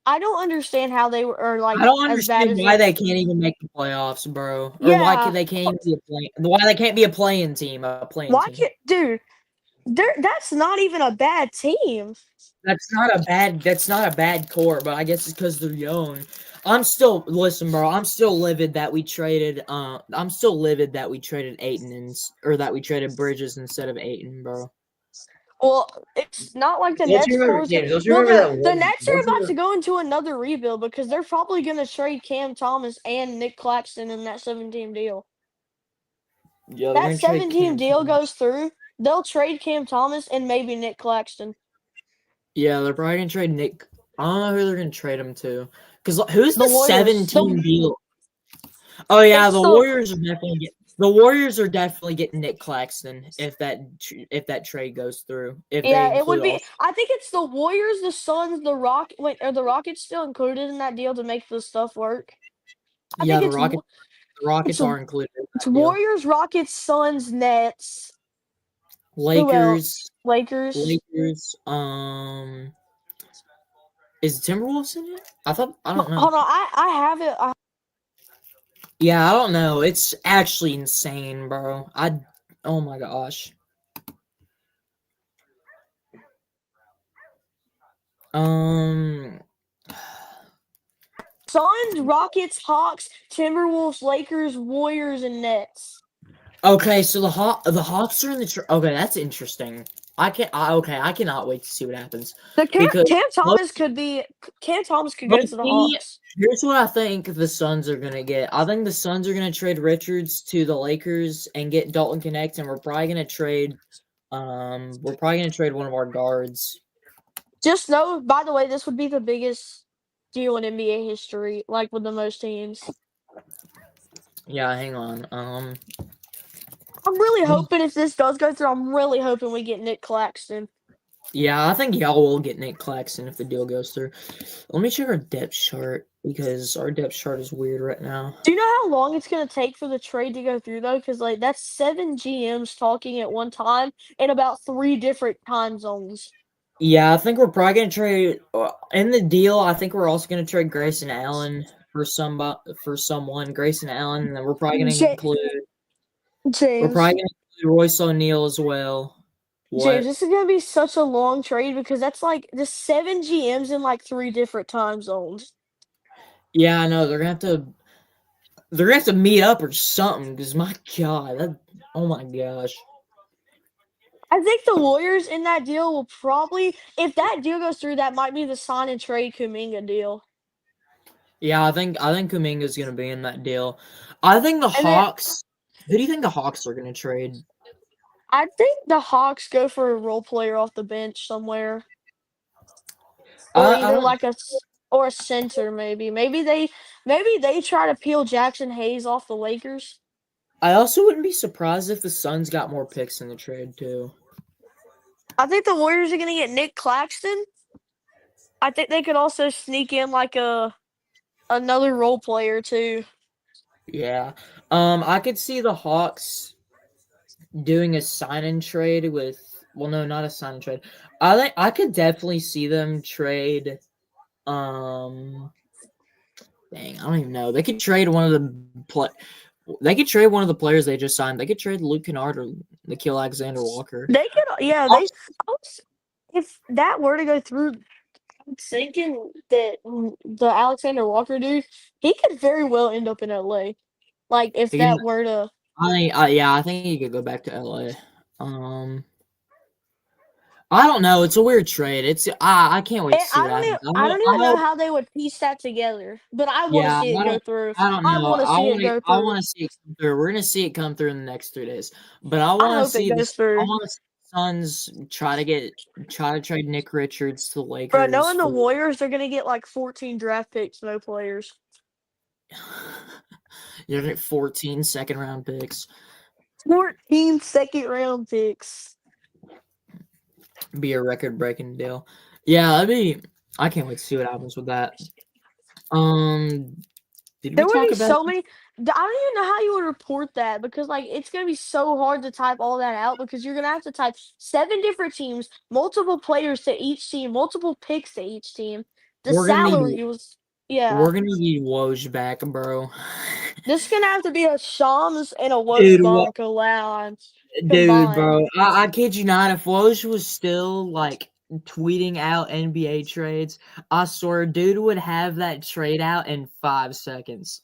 I don't understand how they are like. I don't as bad understand as why they can't even make the playoffs, bro. Or Yeah. why they can't even why they can't be a playing team. Dude? That's not even a bad team. That's not a bad core, but I guess it's because they're young. Listen, bro. I'm still livid that we traded. Ayton or that we traded Bridges instead of Ayton, bro. Well, it's not like the Nets. The Nets are about to go into another rebuild because they're probably going to trade Cam Thomas and Nick Claxton in that 7-team deal. Yeah, that 7-team deal goes through, they'll trade Cam Thomas and maybe Nick Claxton. Yeah, they're probably gonna trade Nick. I don't know who they're gonna trade him to. Because who's the 7-team deal? Oh yeah, the Warriors are definitely getting Nick Claxton if that trade goes through. It would be. I think it's the Warriors, the Suns, the Rockets. Wait, are the Rockets still included in that deal to make this stuff work? Yeah, the Rockets are included. It's Warriors, Rockets, Suns, Nets, Lakers. Is Timberwolves in it? I don't know. Hold on, I have it. Yeah, I don't know. It's actually insane, bro. Oh my gosh. Suns, Rockets, Hawks, Timberwolves, Lakers, Warriors, and Nets. Okay, so the Hawks are in the okay. That's interesting. I cannot wait to see what happens. Cam Thomas could go to the Hawks. Here's what I think the Suns are gonna get. I think the Suns are gonna trade Richards to the Lakers and get Dalton Connect, and we're probably gonna trade one of our guards. Just know, by the way, this would be the biggest deal in NBA history, like with the most teams. Yeah, hang on. I'm really hoping if this does go through, I'm really hoping we get Nick Claxton. Yeah, I think y'all will get Nick Claxton if the deal goes through. Let me check our depth chart because our depth chart is weird right now. Do you know how long it's going to take for the trade to go through, though? Because, that's 7 GMs talking at one time in about 3 different time zones. Yeah, I think we're probably going to trade in the deal. I think we're also going to trade Grayson Allen for someone, Grayson Allen, and then we're probably going to Ja- include James, Royce O'Neal as well. James, What? this is gonna be such a long trade because that's like the 7 GMs in like 3 different time zones. Yeah, I know they're gonna have to meet up or something. Because my God, oh my gosh. I think the Warriors in that deal will probably, if that deal goes through, that might be the sign and trade Kuminga deal. Yeah, I think Kuminga's gonna be in that deal. I think the And then Hawks. Who do you think the Hawks are gonna trade? I think the Hawks go for a role player off the bench somewhere, or I either don't. like or a center maybe. Maybe they try to peel Jackson Hayes off the Lakers. I also wouldn't be surprised if the Suns got more picks in the trade too. I think the Warriors are gonna get Nick Claxton. I think they could also sneak in like another role player too. Yeah. I could see the Hawks doing a sign and trade with. Well, no, not a sign and trade. I could definitely see them trade. Dang, I don't even know. They could trade one of the They could trade one of the players they just signed. They could trade Luke Kennard or Nikhil Alexander Walker. They could, yeah. Also, If that were to go through, I'm thinking that the Alexander Walker dude, he could very well end up in LA. Like if again, that were to, I think he could go back to LA. I don't know. It's a weird trade. I can't wait to see what happens. I don't I even know hope. how they would piece that together. But I want to Yeah, see it go through. I don't I know. want to see it go I through. want to see it come through. We're gonna see it come through in the next 3 days. But I I want to hope it see goes this. I through. want to see the Suns try to trade Nick Richards to the Bro, Lakers knowing the for. Warriors, they're gonna get like 14 draft picks, no players. You're gonna get 14 second-round picks. 14 second-round picks. Be a record-breaking deal. Yeah, I can't wait to see what happens with that. Did we There would talk be about? so many. I don't even know how you would report that because, like, it's gonna be so hard to type all that out because you're gonna have to type 7 different teams, multiple players to each team, multiple picks to each team. The We're gonna need salary was, yeah. we're gonna need Woj back, bro. This is gonna have to be a Shams and a Dude, Woj collab dude, combined. bro. I kid you not. If Woj was still like tweeting out NBA trades, I swear, dude would have that trade out in 5 seconds.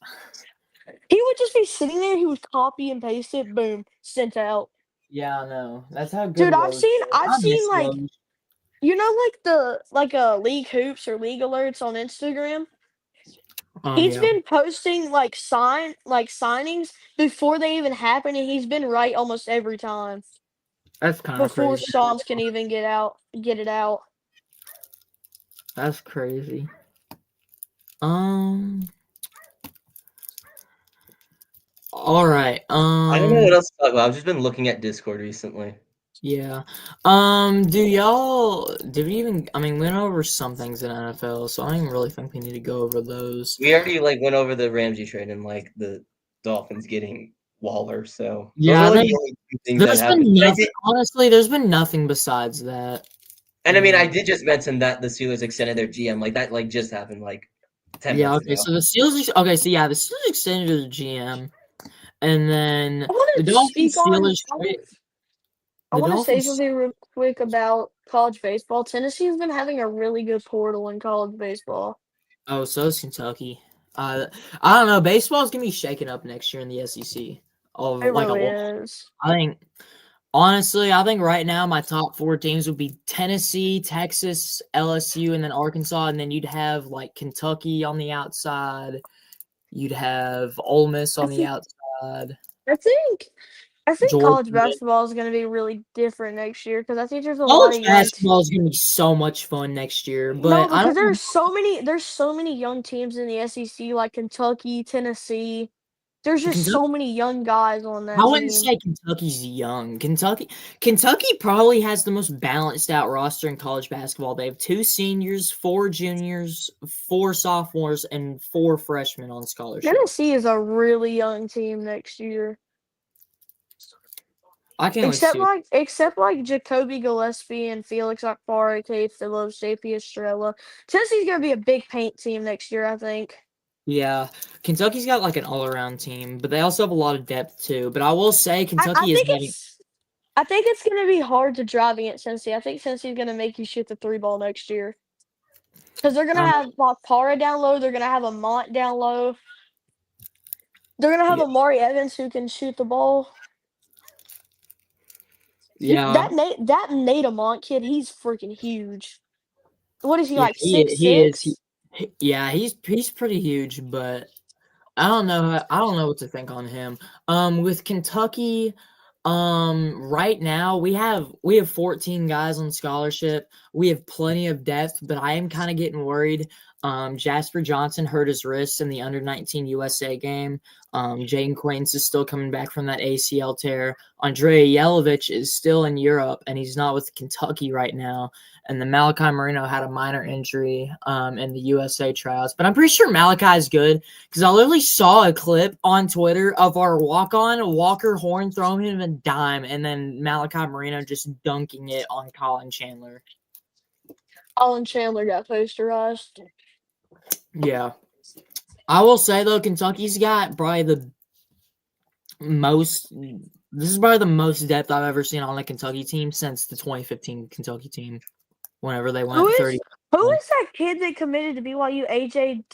He would just be sitting there. He would copy and paste it. Boom, sent out. Yeah, I know. That's how good Dude, Woj is. I've I seen miss like Woj. like league hoops or league alerts on Instagram. He's Yeah. been posting signings before they even happen, and he's been right almost every time That's kind of before crazy. Shams can even get it out. That's crazy. All right. I don't know what else to talk about. I've just been looking at Discord recently. Yeah. Did we even, I mean, we went over some things in NFL, so I don't even really think we need to go over those. We already went over the Ramsey trade and the Dolphins getting Waller. So those Yeah, are I think the only two things that there's happened. been nothing, honestly, there's been nothing besides that. And I mean, I did just mention that the Steelers extended their GM. That just happened 10 Yeah, minutes okay, ago. so the Steelers extended their GM, and then I want the to Dolphins speak on. Steelers I trade. want to say something real quick about college baseball. Tennessee's been having a really good portal in college baseball. Oh, so is Kentucky. I don't know. Baseball's gonna be shaken up next year in the SEC. Oh, It like a really lot. is. Honestly, I think right now my top 4 teams would be Tennessee, Texas, LSU, and then Arkansas, and then you'd have Kentucky on the outside. You'd have Ole Miss on the outside. I think Georgia. college basketball is going to be really different next year because I think there's a lot College of basketball is gonna be so much fun next year, but No, I because don't. there's so many young teams in the SEC like Kentucky, Tennessee. There's just Kentucky, so many young guys on I that wouldn't team. say Kentucky's young. Kentucky probably has the most balanced out roster in college basketball. They have 2 seniors, 4 juniors, 4 sophomores, and 4 freshmen on scholarship. Tennessee is a really young team next year. I can't wait to see it. Except Jacoby Gillespie and Felix Akpara, Kate Phillips, JP Estrella. Tennessee's gonna be a big paint team next year, I think. Yeah, Kentucky's got like an all-around team, but they also have a lot of depth too. But I will say I Kentucky is think having. it's gonna be hard to drive against Tennessee. I think Tennessee's gonna make you shoot the 3 ball next year. Because they're gonna Um, have Bakara down low, they're gonna have a Mont down low. They're gonna have yeah, Amari Evans who can shoot the ball. yeah, That Nate Amont kid, he's freaking huge. What is he yeah. like He is. 6'6"? Yeah, he's pretty huge, but I don't know. I don't know what to think on him. With Kentucky, right now we have 14 guys on scholarship. We have plenty of depth, but I am kind of getting worried. Jasper Johnson hurt his wrist in the under-19 USA game. Jaden Quaintance is still coming back from that ACL tear. Andrea Yelovich is still in Europe, and he's not with Kentucky right now. And then Malachi Marino had a minor injury in the USA tryouts. But I'm pretty sure Malachi is good because I literally saw a clip on Twitter of our walk-on Walker Horn throwing him a dime and then Malachi Marino just dunking it on Colin Chandler. Colin Chandler got posterized. Yeah. I will say, though, Kentucky's got probably the most – this is probably the most depth I've ever seen on a Kentucky team since the 2015 Kentucky team. Whenever they went 30. Who is that kid that committed to BYU? AJ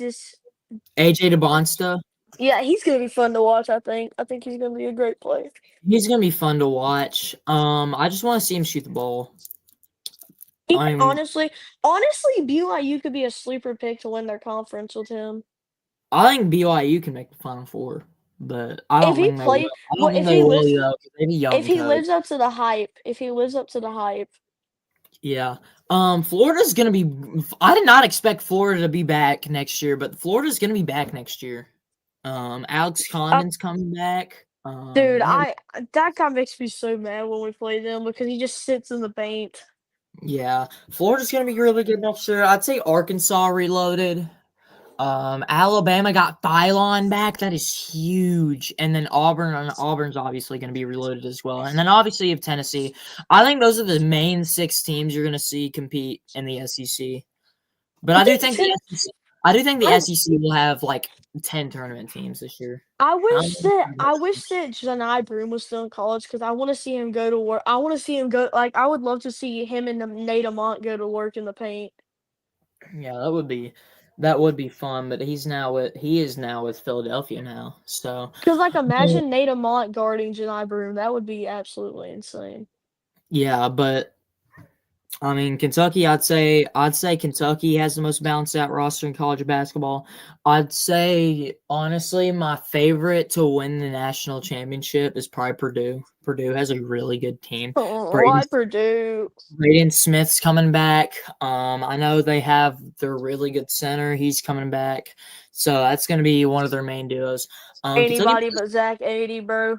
DeBonsta. Yeah, he's gonna be fun to watch. I think he's gonna be a great player. He's gonna be fun to watch. I just want to see him shoot the ball. He could honestly, BYU could be a sleeper pick to win their conference with him. I think BYU can make the Final Four, but I don't think they will. I don't think they will, though, 'cause they have a young if he coach. lives up to the hype, Yeah. Florida's gonna be. I did not expect Florida to be back next year, but Florida's gonna be back next year. Alex Condon's coming back. Dude, that guy makes me so mad when we play them because he just sits in the paint. Yeah, Florida's gonna be really good next year. I'd say Arkansas reloaded. Alabama got Phylon back. That is huge. And then Auburn's obviously going to be reloaded as well. And then obviously you have Tennessee. I think those are the main 6 teams you're going to see compete in the SEC. But I do think the SEC will have like 10 tournament teams this year. I wish that Janai Broom was still in college because I want to see him go to work. I want to see him go. Like I would love to see him and Nate Amont go to work in the paint. Yeah, that would be fun, but he is now with Philadelphia now. So because like imagine Nate Amont guarding Janai Broom, that would be absolutely insane. Yeah, but I mean Kentucky, I'd say Kentucky has the most balanced out roster in college basketball. I'd say honestly my favorite to win the national championship is probably Purdue. Purdue has a really good team. Why Purdue? Braden Smith's coming back. I know they have their really good center. He's coming back. So that's going to be one of their main duos. Anybody but Zach 80, bro.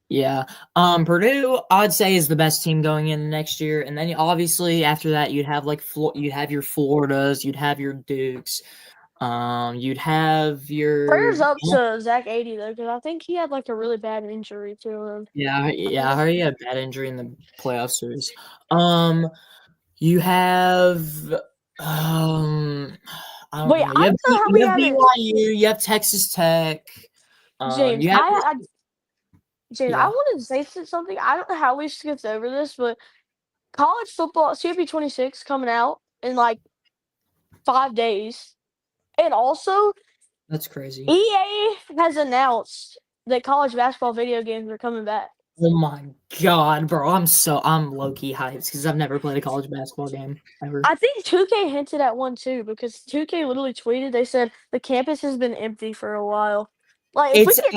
Yeah. Purdue, I'd say, is the best team going in next year. And then obviously after that, you'd have you'd have your Floridas, you'd have your Dukes. You'd have your prayers up to Zach 80 though, because I think he had like a really bad injury to him. Yeah, I heard he had a bad injury in the playoff series. You have I don't know. You have BYU, you have Texas Tech. James, Yeah. I wanted to say something. I don't know how we skipped over this, but college football CP26 coming out in like 5 days. And also, that's crazy. EA has announced that college basketball video games are coming back. Oh my god, bro! I'm low key hyped because I've never played a college basketball game ever. I think 2K hinted at one too because 2K literally tweeted. They said the campus has been empty for a while. Like, here's what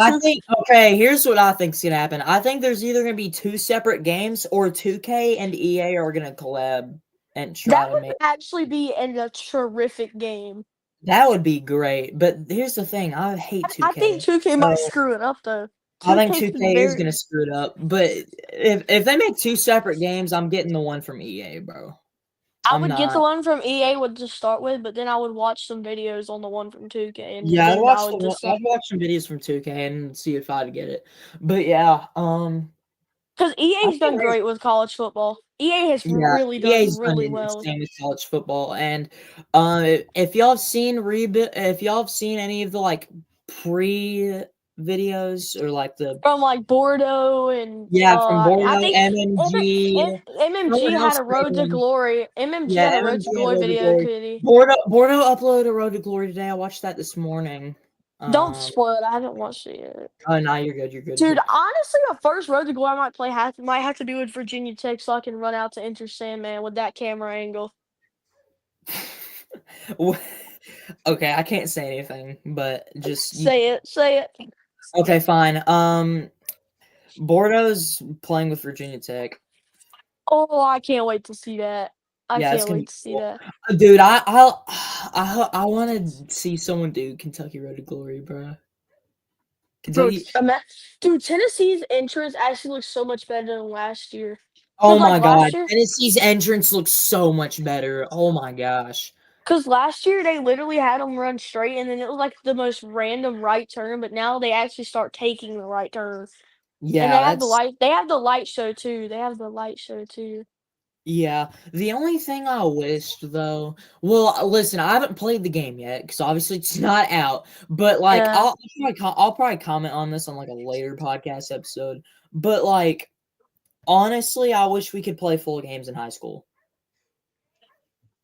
I think's gonna happen. I think there's either gonna be 2 separate games or 2K and EA are gonna collab and try to make. That would actually be a terrific game. That would be great, but here's the thing: I hate 2K. I think 2K might screw it up though. I think 2K is gonna screw it up, but if they make 2 separate games, I'm getting the one from EA, bro. I would get the one from EA to start with, but then I would watch some videos on the one from 2K. And yeah, I'd watch some videos from 2K and see if I'd get it. But yeah, because EA's done great with college football. EA has Yeah, really done EA's done really well. insane with college football, and if y'all have seen any of the like pre videos or like the From like Bordeaux and from I Bordeaux, think MMG, MMG someone had else a made Road to one. Glory. MMG Yeah, had a Road to MMG had Glory Road to video, Glory. Kitty. Bordeaux uploaded a Road to Glory today. I watched that this morning. Don't Um, spoil it. I haven't watched it yet. oh no, you're good. You're good. Dude, honestly, a first Road to Glory I might have to do with Virginia Tech so I can run out to Enter Sandman with that camera angle. Okay, I can't say anything, but Say it. okay, fine. Bordeaux's playing with Virginia Tech. Oh, I can't wait to see that. I Yeah, it's can't gonna wait be to see cool. that. Dude, I want to see someone do Kentucky Road to Glory, bro. Bro, Kentucky. dude, Tennessee's entrance actually looks so much better than last year. Oh Cause like my last God, year, Tennessee's entrance looks so much better. Oh my gosh. cause last year they literally had them run straight, and then it was like the most random right turn. But now they actually start taking the right turn, and Yeah, that's They have the light show too. They have the light show too. yeah. The only thing I wished though, well, listen, I haven't played the game yet because obviously it's not out. But like, Yeah. I'll probably comment on this on like a later podcast episode. But like, honestly, I wish we could play full games in high school.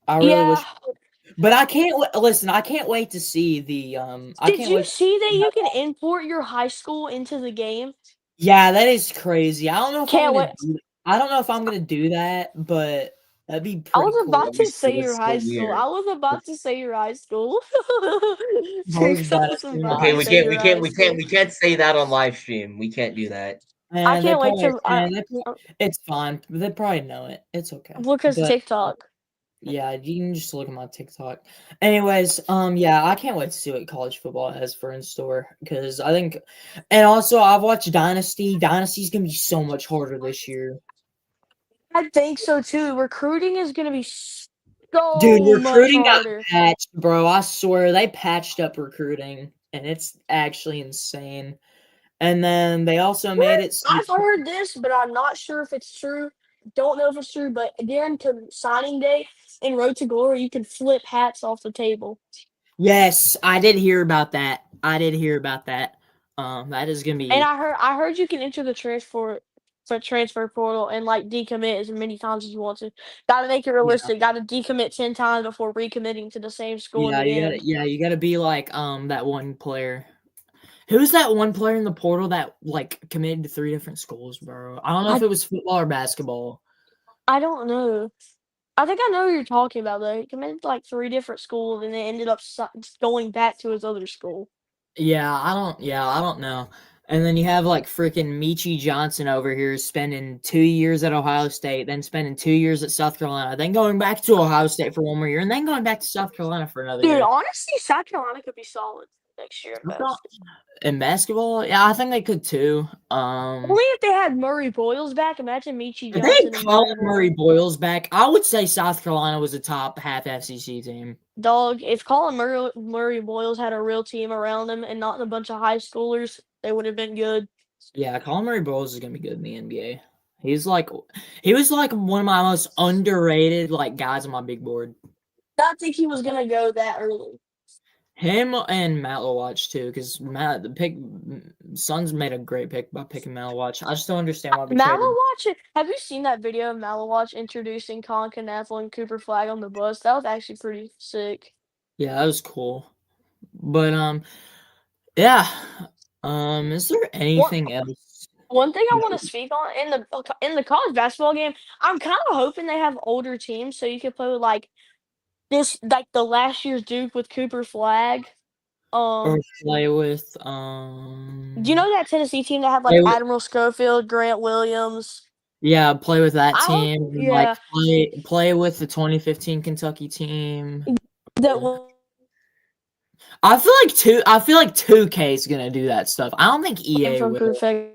I really Yeah. wish, but I can't listen. I can't wait to see the I Did can't you wait. see that To you can import your high school into the game? Yeah, that is crazy. I don't know if I'm Can't gonna wait. do. I don't know if I'm gonna do that, but that'd be I pretty was cool. about to Obviously, say your that's so high school. weird. I was about to say your high school. I was I about to was say about my Okay, to high we say can't, school. your high school. we can't say that on live stream. We can't do that. I And they can't wait probably, to uh, it's fine. They probably know it. It's okay. because But TikTok. yeah, you can just look at my TikTok. Anyways, yeah, I can't wait to see what college football has for in store because I think, and also I've watched Dynasty. Dynasty's gonna be so much harder this year, I think so too. Recruiting is gonna be dude. so much Recruiting got harder. patched, bro. I swear they patched up recruiting, and it's actually insane. And then they also made What? it so I've heard this, but I'm not sure if it's true. Don't know if it's true, but again, to signing day in Road to Glory, you can flip hats off the table. yes, I did hear about that. I did hear about that. That is gonna And be I heard you can enter the transfer portal and like decommit as many times as you want to. Gotta make it yeah. realistic. Gotta decommit 10 times before recommitting to the same school in the end. You gotta be like that one player. Who's that one player in the portal that like committed to 3 different schools, bro? I don't know if I it was football or basketball. I don't know. I think I know who you're talking about though. He committed to like 3 different schools and then ended up going back to his other school. Yeah, I don't know. And then you have like freaking Michi Johnson over here spending 2 years at Ohio State, then spending 2 years at South Carolina, then going back to Ohio State for one more year, and then going back to South Carolina for another Dude, year. honestly, South Carolina could be solid next year in South Carolina basketball. in basketball, yeah, I think they could too. Only if they had Murray Boyles back. Imagine Michi If they Johnson had and Colin Murray Murray Boyles. Boyles back, I would say South Carolina was a top half FCC team. Dog, if Colin Murray Boyles had a real team around him and not a bunch of high schoolers, they would have been good. Yeah, Colin Murray Boyles is gonna be good in the NBA. He was like one of my most underrated like guys on my big board. I think he was gonna go that early. Him and Matt Watch too, because Matt the pick Suns made a great pick by picking Matt Watch. I just don't understand why we traded. Malawatch, have you seen that video of Malawatch introducing Colin Knathel and Cooper Flag on the bus? That was actually pretty sick. Yeah, that was cool. But yeah. Is there One anything else? one thing I want to speak on in the college basketball game, I'm kind of hoping they have older teams so you could play with like this like the last year's Duke with Cooper Flag. Or Um, play with do you know that Tennessee team that had like play with Admiral Schofield, Grant Williams? yeah, play with that I hope, team and like yeah, play with the 2015 Kentucky team. that Yeah. I feel like 2K is gonna do that stuff. I don't think went EA from will. perfection.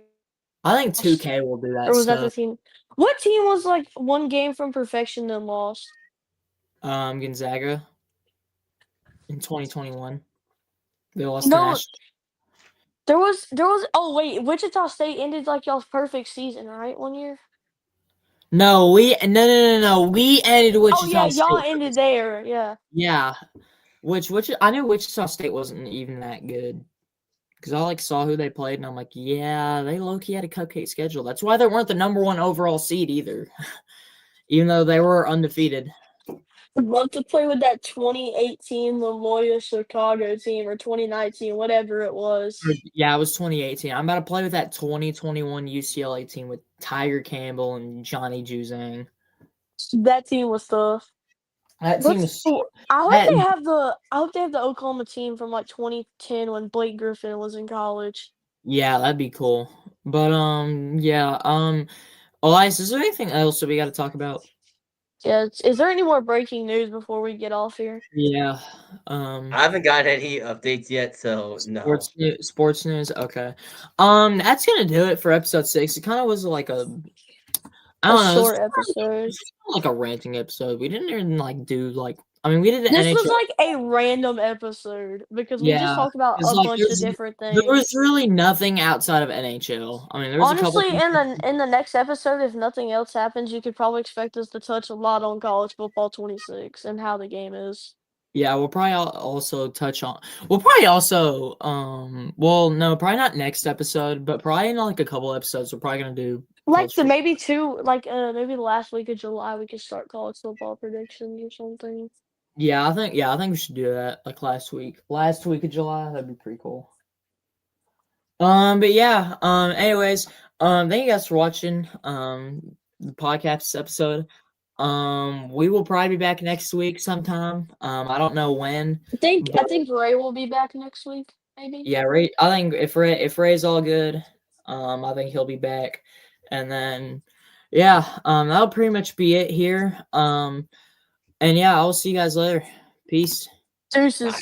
I think 2K will do that Or was that the stuff. team? What team was like one game from perfection then lost? Gonzaga in 2021. They lost to No, Nash. there was oh wait, Wichita State ended like y'all's perfect season, right? One year? No, no. We ended Oh Wichita yeah, y'all State. ended there. Yeah. Yeah, which I knew Wichita State wasn't even that good because I like saw who they played and I'm like, yeah, they low key had a cupcake schedule. That's why they weren't the #1 overall seed either, even though they were undefeated. I'd love to play with that 2018 Loyola Chicago team or 2019, whatever it was. Yeah, it was 2018. I'm about to play with that 2021 UCLA team with Tiger Campbell and Johnny Juzang. That team was tough. That team was I hope that, they have the Oklahoma team from like 2010 when Blake Griffin was in college. yeah, that'd be cool. But yeah, Elias, is there anything else that we got to talk about? Yeah, is there any more breaking news before we get off here? Yeah, I haven't got any updates yet, so no. sports news. Okay, that's gonna do it for episode 6. It kind of was like I A don't know, it was short episode. like a ranting episode. We didn't even like do like. I mean, we did the This was NHL. like a random episode because we just Yeah, talked about it's a like bunch of different there was things. really nothing outside of NHL. I mean, there was a couple. Honestly, in the next episode, if nothing else happens, you could probably expect us to touch a lot on college football 26 and how the game is. Yeah, we'll probably also touch on. We'll probably also Well, no, probably not next episode, but probably in like a couple episodes, we're probably gonna do Like college maybe maybe the last week of July we could start college football predictions or something. Yeah, I think we should do that like last week of July. That'd be pretty cool. But yeah, anyways, thank you guys for watching the podcast episode. We will probably be back next week sometime. I don't know when. I think Ray will be back next week, maybe. Yeah, Ray. I think if Ray's all good, I think he'll be back. And then, yeah, that'll pretty much be it here. And yeah, I'll see you guys later. Peace. Deuces.